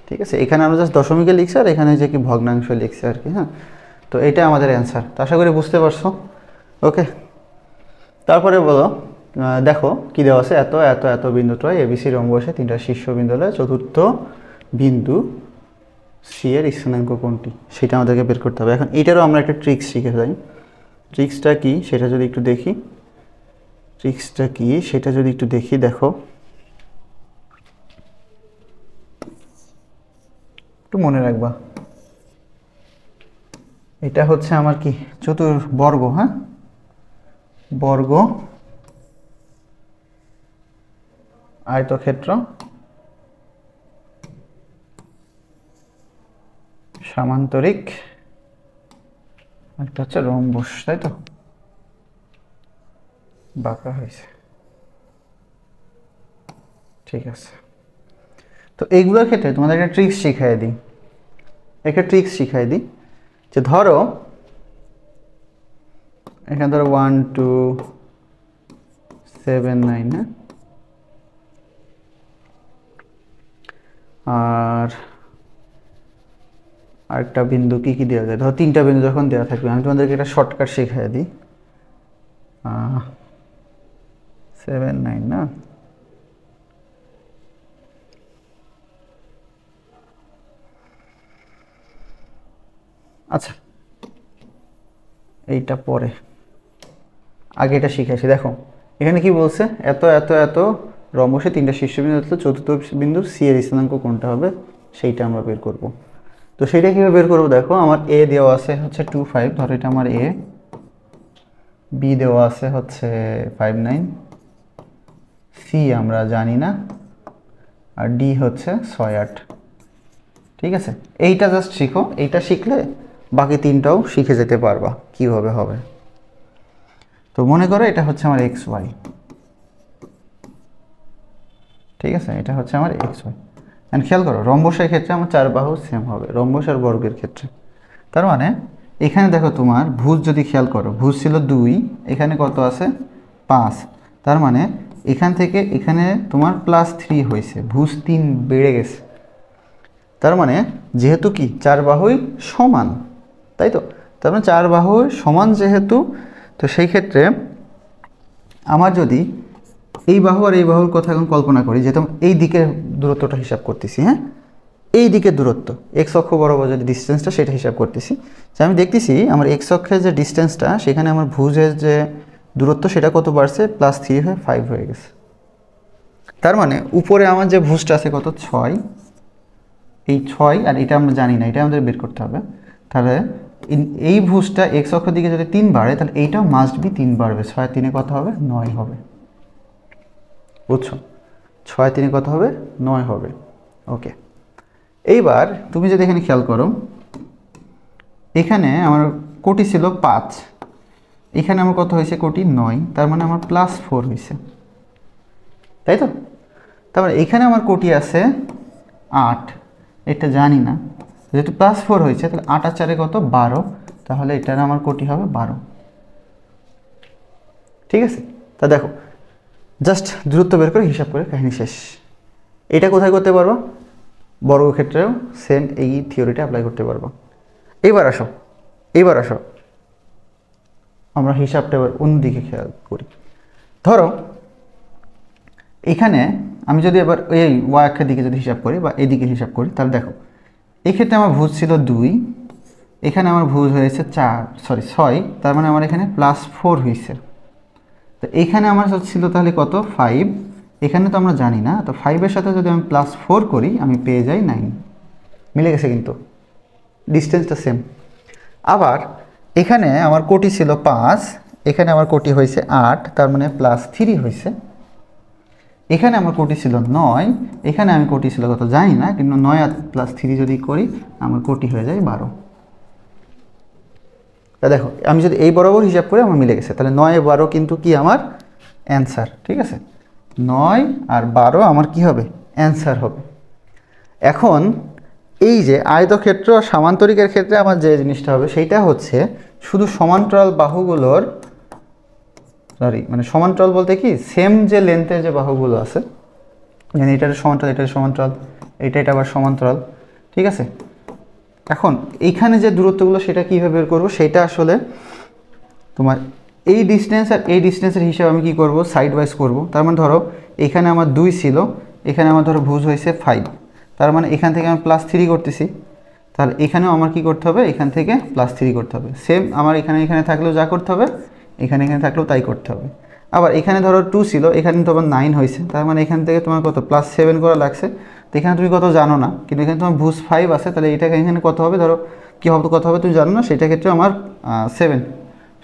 ঠিক আছে। এখানে আমরা জাস্ট দশমিকে লিখছি, আর এখানে যে কি ভগ্নাংশ লিখছি আর কি, হ্যাঁ। তো এটা আমাদের অ্যান্সার, তো আশা করি বুঝতে পারছো, ওকে। তারপরে বলো, দেখো কি দেওয়া আছে, এত এত এত বিন্দুত্রয় এবিসি রম্বসে 3টা শীর্ষবিন্দু হলে চতুর্থ বিন্দু সি এর স্থানাঙ্ক কোনটি, সেটা আমাদেরকে বের করতে হবে। এখন এটারও আমরা একটা ট্রিক্স শিখে যাই, ট্রিক্সটা কি সেটা যদি একটু দেখি, দেখো একটু মনে রাখবা, এটা হচ্ছে আমার কি চতুর্বর্গ, হ্যাঁ বর্গ আয়তক্ষেত্র সামান্তরিক, একটা হচ্ছে রম্বস, তাই তো, বাঁকা হয়েছে, ঠিক আছে। তো এইগুলোর ক্ষেত্রে তোমাদের একটা ট্রিক্স শিখাই দিই, যে ধরো এখানে ধরো 1 2 7 9, হ্যাঁ, আর আরেকটা বিন্দু কি দেওয়া যায়, ধরো 3টা বিন্দু যখন দেওয়া থাকবে, আমি তোমাদেরকে একটা শর্টকাট শিখাই দিই, 7 9 না, আচ্ছা এইটা পরে, আগে এটা শিখাইছি। দেখো এখানে কি বলছে, এত এত এত রম্বসে 3টা শীর্ষবিন্দু, চতুর্থ বিন্দুর সি এর স্থানাঙ্ক কোনটা হবে, সেইটা আমরা বের করব। তো সেইটা কীভাবে বের করবো, দেখো আমার এ দেওয়া আছে হচ্ছে 2 5, ধরো এটা আমার এ, বি দেওয়া আছে হচ্ছে 5 9, সি আমরা জানি না, আর ডি হচ্ছে 6 8, ঠিক আছে। এইটা জাস্ট শিখো, এইটা শিখলে বাকি 3টাও শিখে যেতে পারবা কিভাবে হবে। তো মনে করো এটা হচ্ছে আমার এক্স ওয়াই, ঠিক আছে, এটা হচ্ছে আমার এক্স ওয়াই। অ্যান্ড খেয়াল করো রম্বসের ক্ষেত্রে আমার 4 বাহু সেম হবে, রম্বস আর বর্গের ক্ষেত্রে। তার মানে এখানে দেখো তোমার ভুজ যদি খেয়াল করো, ভুজ ছিল 2, এখানে কত আছে 5, তার মানে এখান থেকে এখানে তোমার +3 হয়েছে, ভুজ 3 বেড়ে গেছে। তার মানে যেহেতু কি 4 বাহুই সমান, তাই তো, তার মানে 4 বাহুই সমান যেহেতু, তো সেই ক্ষেত্রে আমার যদি এই বাহু আর এই বাহুর কথা এখন কল্পনা করি, যেহেতু এই দিকের দূরত্বটা হিসাব করতেছি, হ্যাঁ এই দিকের দূরত্ব এক্স অক্ষ বরাবর যে ডিস্টেন্সটা সেটা হিসাব করতেছি, যে আমি দেখতেছি আমার এক্স অক্ষের যে ডিস্টেন্সটা, সেখানে আমার ভুজের যে দূরত্ব সেটা কত বাড়ছে, +3 হয়ে 5 হয়ে গেছে। তার মানে উপরে আমার যে ভুজটা আছে কত 6, এই 6 আর এটা আমরা জানি না, এটা আমাদের বের করতে হবে। তাহলে এই ভুজটা এক্স অক্ষের দিকে যদি 3 বাড়ে তাহলে এইটাও মাস্ট বি 3 বাড়বে। 6 আর 3 কত হবে? 9 হবে। বুঝছো? 6 আর 3 কত হবে? 9 হবে। ওকে, এইবার তুমি যদি এখানে খেয়াল করো, এখানে আমার কোটি ছিল 5, এখানে আমার কত হয়েছে? কোটি 9, তার মানে আমার +4 হয়েছে, তাই তো? তারপরে এখানে আমার কোটি আছে 8, এটা জানি না, যেহেতু +4 হয়েছে তাহলে 8 আর 4 কত? 12, তাহলে এটার আমার কোটি হবে 12। ঠিক আছে, তা দেখো জাস্ট দূরত্ব বের করে হিসাব করে কাহিনী শেষ। এটা কোথায় করতে পারবো? বর্গক্ষেত্রেও সেম এই থিওরিটা অ্যাপ্লাই করতে পারবো। এইবার আসো আমরা হিসাবটা এবার অন্যদিকে খেয়াল করি। ধরো এখানে আমি যদি এবার এই ওয়াই অক্ষের দিকে যদি হিসাব করি বা এদিকে হিসাব করি, তাহলে দেখো এক্ষেত্রে আমার ভুজ ছিল 2, এখানে আমার ভুজ হয়েছে 6, তার মানে আমার এখানে +4 হয়েছে। তো এখানে আমার ছিল তাহলে কত? 5, এখানে তো আমরা জানি না, তো 5-এর সাথে যদি আমি +4 করি আমি পেয়ে যাই 9। মিলে গেছে, কিন্তু ডিস্টেন্সটা সেম। আবার এখানে আমার কোটি ছিল 5, এখানে আমার কোটি হয়েছে 8, তার মানে +3 হয়েছে। এখানে আমার কোটি ছিল 9, এখানে আমি কোটি ছিল কত জানি না, কিন্তু 9 আর +3 যদি করি আমার কোটি হয়ে যায় 12। তা দেখো আমি যদি এই বরাবর হিসাব করি আমার মিলে গেছে, তাহলে 9 আর 12 কিন্তু কি আমার অ্যান্সার। ঠিক আছে, 9 আর 12 আমার কি হবে? অ্যান্সার হবে। এখন এই যে আয়তক্ষেত্র আর সামান্তরিকের ক্ষেত্রে আমার যে জিনিসটা হবে সেইটা হচ্ছে শুধু সমান্তরাল বাহুগুলোর, মানে সমান্তরাল বলতে কি সেম যে লেন্থের যে বাহুগুলো আছে, মানে এটার সমান্তরাল, এটার সমান্তরাল, এটা আবার সমান্তরাল। ঠিক আছে, এখন এইখানে যে দূরত্বগুলো সেটা কীভাবে বের করবো, সেটা আসলে তোমার এই ডিস্টেন্স আর এই ডিস্টেন্সের হিসাব আমি কি করব? সাইড ওয়াইজ করব। তার মানে ধরো এখানে আমার 2 ছিল, এখানে আমার ধরো ভুজ হয়েছে 5, তার মানে এখান থেকে আমি +3 করতেছি, তাহলে এখানেও আমার কি করতে হবে? এখান থেকে +3 করতে হবে। সেম আমার এখানে থাকলেও যা করতে হবে এখানে থাকলেও তাই করতে হবে। আবার এখানে ধরো 2 ছিল, এখানে তোমার 9 হয়েছে, তার মানে এখান থেকে তোমার কত? +7 করা লাগছে। তো এখানে তুমি কত জানো না, কিন্তু এখানে তোমার ভুজ 5 আছে, তাহলে এটাকে এখানে কত হবে? ধরো কী হবে, কত হবে তুমি জানো না, সেটা ক্ষেত্রে আমার 7,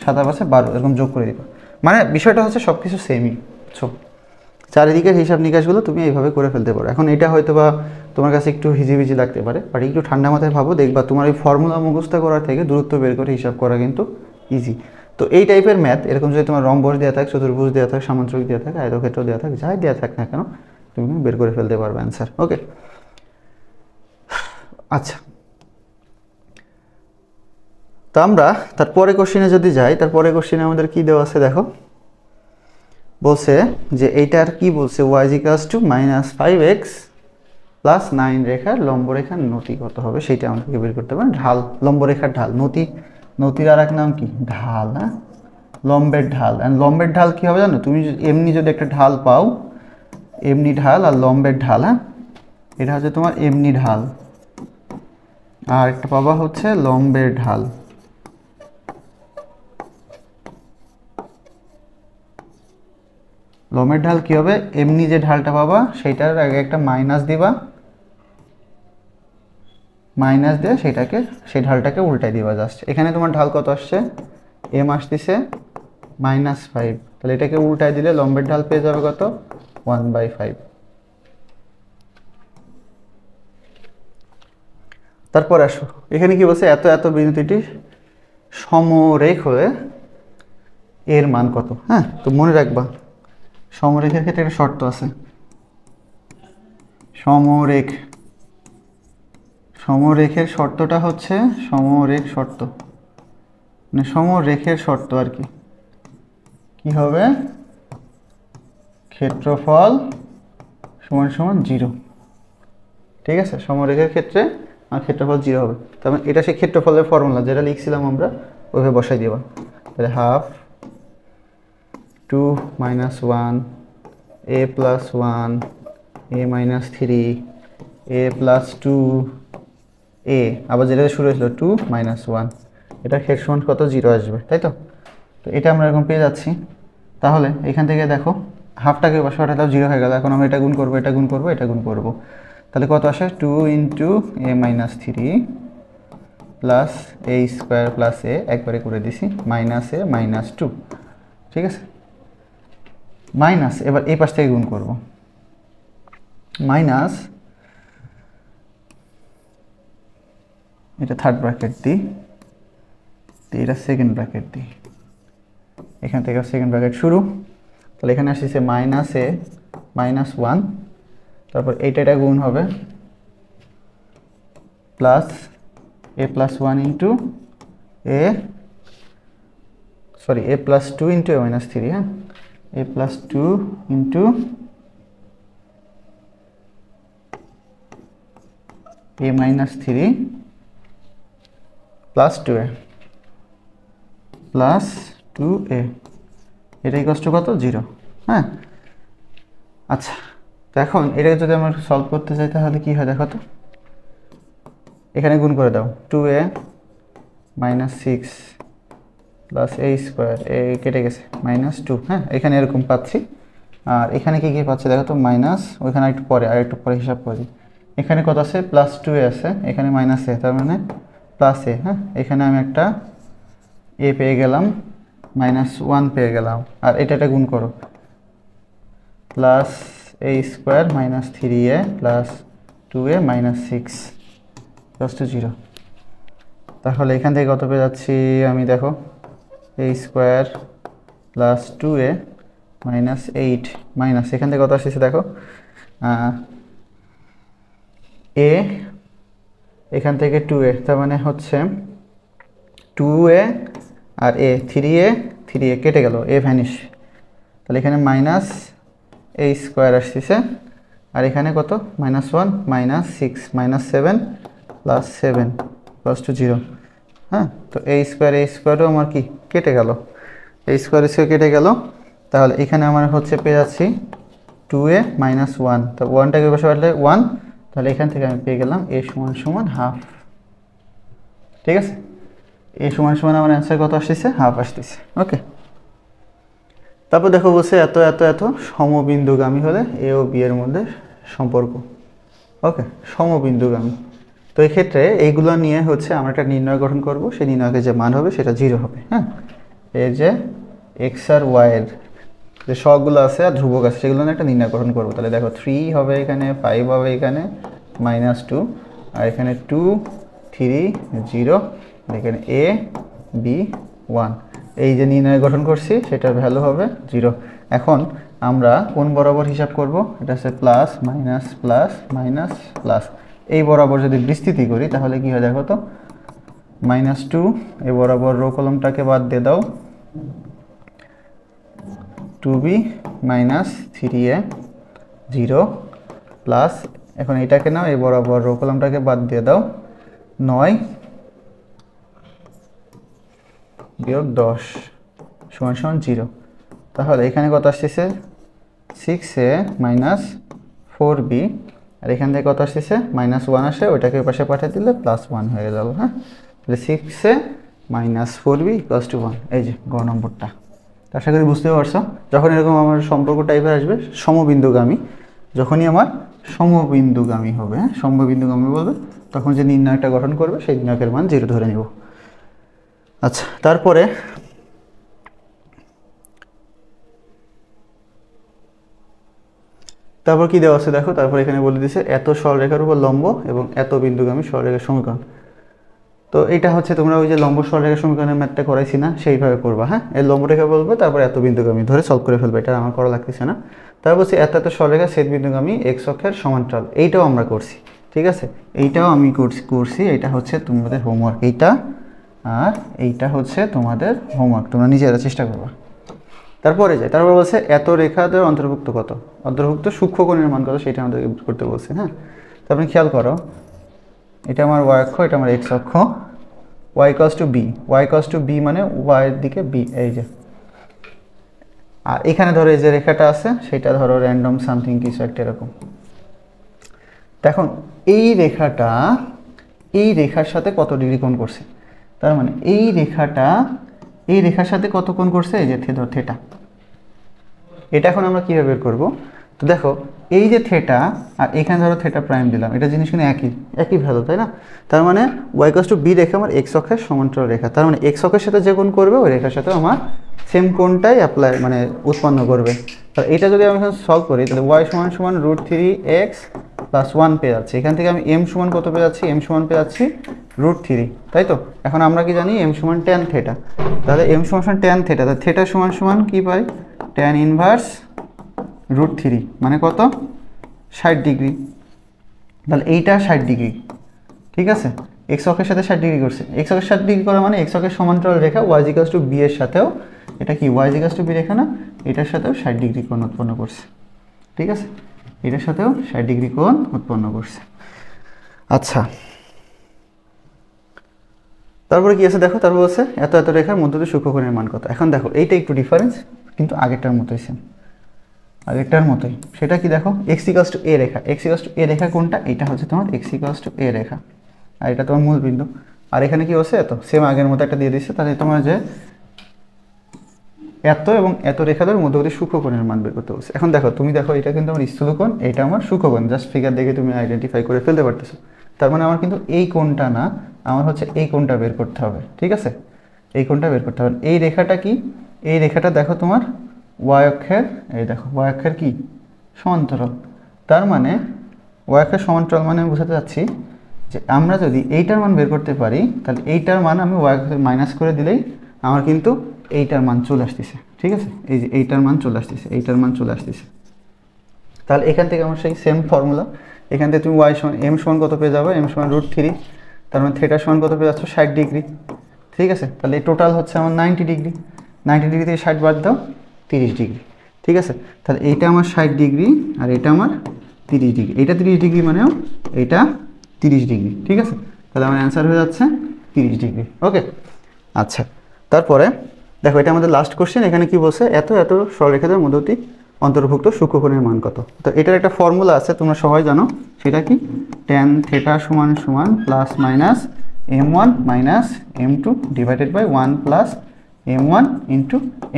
7 আর 5 12 এরকম যোগ করে দিবা। মানে বিষয়টা হচ্ছে সব কিছু সেমই। বুঝছো? চারিদিকের হিসাব নিকাশগুলো তুমি এইভাবে করে ফেলতে পারো। এখন এটা হয়তো বা তোমার কাছে একটু হিজিবিজি লাগতে পারে, বাট একটু ঠান্ডা মাথায় ভাবো, দেখবা তোমার এই ফর্মুলা মুখস্থ করার থেকে দূরত্ব বের করে হিসাব করা কিন্তু ইজি। তো এই টাইপের ম্যাথ এরকম যদি তোমার রম্বস দেওয়া থাকে, চতুর্ভুজ দেওয়া থাকে, সামান্তরিক দেওয়া থাকে, আয়তক্ষেত্র দেওয়া থাকে, যাই দেওয়া থাক না কেন তুমি বের করে ফেলতে পারবে অ্যান্সার। ওকে, আচ্ছা, তো আমরা তারপরে কোশ্চেনে যদি যাই, তারপরে কোশ্চেনে আমাদের কি দেওয়া আছে দেখো, বলছে যে এইটার কি বলছে? y = -5x + 9 রেখার লম্বরেখার নতি কত হবে সেইটা আমাদেরকে বের করতে হবে। ঢাল, লম্বরেখার ঢাল, নতির আর এক নাম কি? ঢাল। হ্যাঁ, লম্বের ঢাল। অ্যান্ড লম্বের ঢাল কি হবে জানো? তুমি এমনি যদি একটা ঢাল পাও, এমনি ঢাল আর লম্বের ঢাল, হ্যাঁ এটা হচ্ছে তোমার এমনি ঢাল, আর একটা পাবা হচ্ছে লম্বের ঢাল। লম্বের ঢাল কি হবে? এমনি যে ঢালটা পাবা সেইটার আগে একটা মাইনাস দিবা, মাইনাস দিয়ে সেটাকে, সেই ঢালটাকে উল্টাই দিবা জাস্ট। এখানে তোমার ঢাল কত আসছে? এম আসতেছে -5, তাহলে এটাকে উল্টাই দিলে লম্বের ঢাল পেয়ে যাবে কত? 1/5। তারপর আসো, এখানে কি বলছে? এত বিন্দুটি সমরেখ হয়ে এর মান কত? হ্যাঁ, তো মনে রাখবা সমরেখের ক্ষেত্রে একটা শর্ত আছে। সমরেখের শর্তটা হচ্ছে সমরেখ শর্ত, মানে সমরেখের শর্ত আর কি। কি হবে? ক্ষেত্রফল = 0। ঠিক আছে, সমরেখের ক্ষেত্রে আর ক্ষেত্রফল 0 হবে। তার মানে এটা সেই ক্ষেত্রফলের ফর্মুলা যেটা লিখছিলাম আমরা, ওইভাবে বসাই দিবা। তাহলে 1/2 2 - 1 a + 1 a - 3 a + 2 a, আবার যেটা শুরু হয়েছিল 2 - 1, এটা ক্ষেত্র সমান কত? 0 আসবে, তাই তো? তো এটা আমরা এরকম পেয়ে যাচ্ছি। তাহলে এখান থেকে দেখো হাফটাকে পাশে পাঠাতে 0 হয়ে গেল। এখন আমরা এটা গুণ করবো, এটা গুণ করবো, এটা গুণ করবো। তাহলে কত আসে 2 into a minus 3 plus a square plus a, একবারে করে দিছি, মাইনাস a মাইনাস 2। ঠিক আছে, মাইনাস, এবার এই পাশ থেকে গুণ করব, মাইনাস, এটা থার্ড ব্র্যাকেট দিই, এটা সেকেন্ড ব্র্যাকেট দিই, এখান থেকে সেকেন্ড ব্র্যাকেট শুরু। তাহলে এখানে আসছে মাইনাস a মাইনাস 1, তারপর এটা গুণ হবে plus a plus 1 into a, sorry a plus 2 into a minus 3, হ্যাঁ, a plus 2 into a minus 3 plus 2a plus 2a, এটা ইকুয়াল টু কত, 0। হ্যাঁ, আচ্ছা, তো এখন এটাকে যদি আমরা সলভ করতে চাই তাহলে কি হয় দেখো তো, এখানে গুণ করে দাও, 2a minus 6 plus a square, a কেটে গেছে, মাইনাস 2। হ্যাঁ, এখানে এরকম পাচ্ছি, আর এখানে কি পাচ্ছি দেখো তো, মাইনাস, ওইখানে একটু পরে হিসাব করি। এখানে কত আছে, প্লাস 2a আছে, এখানে মাইনাস a, তার মানে প্লাস a। হ্যাঁ, এখানে আমি একটা a পেয়ে গেলাম, মাইনাস 1 পেয়ে গেলাম, আর এটা গুণ করো, plus a square minus 3a plus 2a minus 6 plus two 0। তাহলে এখান থেকে কত পেয়ে যাচ্ছি আমি, দেখো, a square plus 2a minus 8, minus এখান থেকে কত আসছে দেখো, a, এখান থেকে 2a, তার মানে হচ্ছে 2a আর a, 3a কেটে গেল, a ভ্যানিশ, তাহলে এখানে মাইনাস a স্কোয়ার আসছে, আর এখানে কত, minus 1 minus 6 minus 7 plus 7 plus two 0। হ্যাঁ, তো a স্কোয়ারও আমার কি কেটে গেল, a স্কোয়ার কেটে গেল। তাহলে এখানে আমার হচ্ছে পেয়ে যাচ্ছি 2a মাইনাস 1, তো 1টাকে বসে পারলে 1, তাহলে এখান থেকে আমি পেয়ে গেলাম a সমান সমান হাফ। ঠিক আছে, a সমান সমান আমার অ্যান্সার কত আসতেছে, হাফ আসতেছে। ওকে, তারপর দেখো বলছে এত এত এত সমবিন্দুগামী হলে a ও b এর মধ্যে সম্পর্ক। ওকে, সমবিন্দুগামী, তো এই ক্ষেত্রে এইগুলো নিয়ে হচ্ছে আমরা একটা নির্ণয় গঠন করব, সেই নির্ণয়কে যে মান হবে সেটা 0 হবে। হ্যাঁ, এই যে x আর y এর যে সহগগুলো আছে আর ধ্রুবক আছে সেগুলো নিয়ে একটা নির্ণয় গঠন করবো। তাহলে দেখো 3 হবে এখানে, 5 হবে এখানে, মাইনাস 2, আর এখানে 2 3 0, এখানে a b 1, এই যে নির্ণয় গঠন করছি সেটার ভ্যালু হবে 0। এখন আমরা কোন বরাবর হিসাব করব, এটা হচ্ছে plus minus plus minus plus, এই বরাবর যদি বিস্তৃতি করি তাহলে কি হয় দেখো তো, মাইনাস 2, এই বরাবর রো কলমটাকে বাদ দিয়ে দাও, 2b মাইনাস 3a 0 প্লাস, এখন এটাকে নাও, এই বরাবর রো কলমটাকে বাদ দিয়ে দাও, 9 বিয়োগ 10 সমান সমান 0। তাহলে এখানে কত আসতেছে, 6a মাইনাস 4b, আর এখান থেকে কত আসতেছে, মাইনাস 1 আসে, ওইটাকে পাশে পাঠিয়ে দিলে প্লাস 1 হয়ে গেল। হ্যাঁ, তাহলে 6a minus 4b equals to 1, এই যে গ নম্বরটা। আশা করি বুঝতে পারছো, যখন এরকম আমার সম্পর্ক টাইপের আসবে সমবিন্দুগামী, যখনই আমার সমবিন্দুগামী হবে, হ্যাঁ, সমবিন্দুগামী বলবে, তখন যে নির্ণয়টা গঠন করবে সেই নির্ণয়কের মান 0 ধরে নিব। আচ্ছা, তারপরে কি দেওয়া আছে দেখো, তারপর এখানে বলে দিছে এত সরলরেখার উপর লম্ব এবং এত বিন্দুগামী সরলরেখার সমীকরণ। তো এটা হচ্ছে তোমরা ওই যে লম্ব সরলরেখার সমীকরণের ম্যাথটা করাইছি না, সেইভাবে করবা। হ্যাঁ, এর লম্ব রেখা বলবে, তারপর এত বিন্দুগামী ধরে সলভ করে ফেলবে, এটা আমার করা লাগতেছে না। তারপর বলছি এত এত সরলরেখা ছেদ বিন্দুগামী x অক্ষের সমান্তরাল, এইটাও আমরা করছি। ঠিক আছে, এইটাও আমি করছি, এটা হচ্ছে তোমাদের হোমওয়ার্ক, এইটা আর এইটা হচ্ছে তোমাদের হোমওয়ার্ক, তোমরা নিজেরা চেষ্টা করবা। তারপরে তারপর বলছে এত রেখাদের অন্তর্ভুক্ত কত, অন্তর্ভুক্ত সূক্ষ্মকোণের মান কত, সেটা আমাদেরকে করতে বলছে। হ্যাঁ, তারপরে খেয়াল করো, এটা আমার y অক্ষ, এটা আমার x অক্ষ, y ইকুয়ালস টু b মানে y এর দিকে b, এই যে, আর এখানে ধরো এই যে রেখাটা আছে সেটা ধরো র্যান্ডম সামথিং কিছু একটা এরকম। দেখুন এই রেখাটা এই রেখার সাথে কত ডিগ্রি কোণ করছে, তার মানে এই রেখাটা এই রেখার সাথে কত কোণ করছে, এই যে থিটা। এটা এখন আমরা কিভাবে বের করব, তো দেখো এই যে থেটা আর এখানে ধরো থেটা প্রাইম দিলাম, এটা জিনিস কিন্তু একই একই ভ্যালু, তাই না? তার মানে ওয়াই ইকুয়ালস টু বি রেখা আমার এক্স অক্ষের সমান্তরাল রেখা, তার মানে এক্স অক্ষের সাথে যে কোণ করবে ওই রেখার সাথে আমার সেম কোণটাই অ্যাপ্লাই মানে উৎপন্ন করবে। তাহলে এটা যদি আমি এখানে সলভ করি তাহলে ওয়াই সমান সমান √3x + 1 পেয়ে যাচ্ছি। এখান থেকে আমি এম সমান কত পেয়ে যাচ্ছি? এম সমান পেয়ে যাচ্ছি √3, তাই তো? এখন আমরা কি জানি? এম সমান ট্যান থেটা। তাহলে এম সমান সমান ট্যান থেটা, তাহলে থেটা সমান সমান কী পাই? ট্যান ইনভার্স √3 মানে কত? 60 ডিগ্রি। তাহলে এইটা 60 ডিগ্রি, ঠিক আছে? এক্স অক্ষের সাথে 60 ডিগ্রি করছে। এক্স অক্ষের 60 ডিগ্রি করা মানে এক্স অক্ষের সমান্তরাল রেখা ওয়াই ইকুয়ালস টু বি এর সাথেও, এটা কি ওয়াই ইকুয়ালস টু বি রেখা না, এটার সাথেও 60 ডিগ্রি কোণ উৎপন্ন করছে, ঠিক আছে? এটার সাথেও 60 ডিগ্রি কোণ উৎপন্ন করছে। আচ্ছা, তারপরে কি আছে দেখো, তারপর বলছে এত এত রেখার মধ্য দিয়ে সূক্ষ্মকোণের মান কত। এখন দেখো এইটা একটু ডিফারেন্স, কিন্তু আগেরটার মতোই সেম, আগেরটার মতোই। সেটা কি দেখো, এক্স ইকুয়ালস টু এ রেখা। এক্স ইকুয়ালস টু এ রেখা কোনটা? এটা হচ্ছে তোমার এক্স ইকুয়ালস টু এ রেখা, আর এটা তোমার মূল বিন্দু। আর এখানে কি হচ্ছে? এত, সেম আগের মতো একটা দিয়ে দিচ্ছে। তাহলে তোমার যে এত এবং এত রেখাদের মধ্যবর্তী সূক্ষ্মকোণের মান বের করতে বলছে। এখন দেখো, তুমি দেখো এটা কিন্তু আমার স্থূলকোণ, এটা আমার সূক্ষ্মকোণ, জাস্ট ফিগার দেখে তুমি আইডেন্টিফাই করে ফেলতে পারতেছো। তার মানে আমার কিন্তু এই কোণটা না, আমার হচ্ছে এই কোণটা বের করতে হবে, ঠিক আছে? এই কোণটা বের করতে হবে। এই রেখাটা কি? এই রেখাটা দেখো তোমার ওয়াই অক্ষের, এই দেখো ওয়াই অক্ষের কি সমান্তরাল। তার মানে ওয়াই অক্ষের সমান্তরাল মানে আমি বোঝাতে চাচ্ছি যে আমরা যদি এইটার মান বের করতে পারি তাহলে এইটার মান আমি ওয়াই অক্ষের মাইনাস করে দিলেই আমার কিন্তু এইটার মান চলে আসতেছে, ঠিক আছে? এই যে এইটার মান চলে আসতেছে, এইটার মান চলে আসতেছে। তাহলে এখান থেকে আমার সেই সেম ফর্মুলা, এখান থেকে তুমি ওয়াই সমান এম সমান কত পেয়ে যাবে? এম সমান √3, তার মানে থেটা সমান কত পেয়ে যাচ্ছ? 60 ডিগ্রি, ঠিক আছে? তাহলে এই টোটাল হচ্ছে আমার 90 ডিগ্রি। 90 ডিগ্রি থেকে 60 বাদ দাও, 30 ডিগ্রি, ঠিক আছে? তাহলে এইটা আমার 60 ডিগ্রি আর এটা আমার 30 ডিগ্রি। এটা 30 ডিগ্রি মানেও এটা 30 ডিগ্রি, ঠিক আছে? তাহলে আমার অ্যান্সার হয়ে যাচ্ছে 30 ডিগ্রি। ওকে, আচ্ছা, তারপরে দেখো এটা আমাদের লাস্ট কোশ্চেন। এখানে কি বলছে? এত এত সরলরেখাদের মধ্যবর্তী অন্তর্ভুক্ত সূক্ষ্মকোণের মান কত। তো এটার একটা ফর্মুলা আছে, তোমরা সবাই জানো। সেটা কি? ট্যান থেটা সমান সমান plus minus m1 minus m2 divided by 1 plus m1 into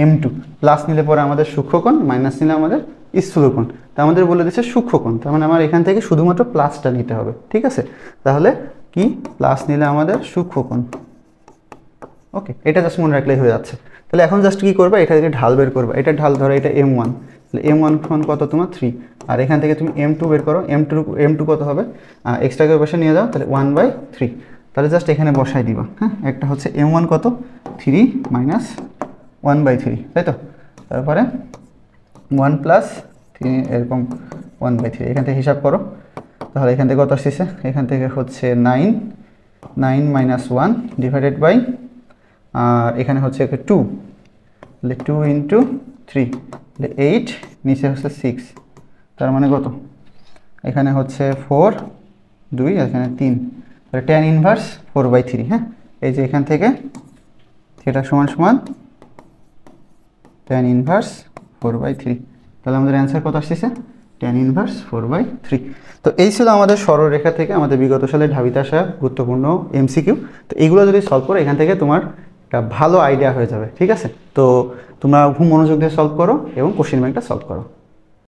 m2। Plus নিলে পরে আমাদের সূক্ষ্মকোণ, মাইনাস নিলে আমাদের স্থূলকোণ। তা আমাদের বলে দিচ্ছে সূক্ষ্মকোণ, তার মানে আমার এখান থেকে শুধুমাত্র প্লাসটা নিতে হবে, ঠিক আছে? তাহলে কি? প্লাস নিলে আমাদের সূক্ষ্মকোণ। ওকে, এটা জাস্ট মনে রাখলেই হয়ে যাচ্ছে। তাহলে এখন জাস্ট কি করবে? এটা থেকে ঢাল বের করবে। এটা ঢাল ধরো, এটা m1, তাহলে m1 সমান কত তোমার 3। আর এখান থেকে তুমি m2 বের করো। m2 কত হবে? এক্সট্রাকে বসে নিয়ে যাও, তাহলে 1/3। তাহলে জাস্ট এখানে বসাই দিবা। হ্যাঁ, একটা হচ্ছে m1 কত? 3 মাইনাস 1/3, তাই তো? তারপরে 1 প্লাস 3 এরকম 1/3, এখান থেকে হিসাব করো। তাহলে এখান থেকে কত আসছে? এখান থেকে হচ্ছে 9 মাইনাস 1 ডিভাইডেড বাই, আর এখানে হচ্ছে 2, তাহলে 2 ইন্টু 3, তাহলে 8, নিচে হচ্ছে 6। তার মানে কত? এখানে হচ্ছে 4, 2, এখানে 3, তাহলে ট্যান ইনভার্স 4/3। হ্যাঁ, এই যে এখান থেকে থিটা সমান সমান ট্যান ইনভার্স 4/3। তাহলে আমাদের অ্যান্সার কত আসছে? Tan inverse 4/3। তো এই ছিল আমাদের সরলরেখা থেকে আমাদের বিগত সালে ঢাবিতে আসা গুরুত্বপূর্ণ এমসিকিউ। তো এইগুলো যদি সলভ করো এখান থেকে তোমার একটা ভালো আইডিয়া হয়ে যাবে, ঠিক আছে? তো তোমরা খুব মনোযোগ দিয়ে সলভ করো এবং কোশ্চেন ব্যাংকটা সলভ করো।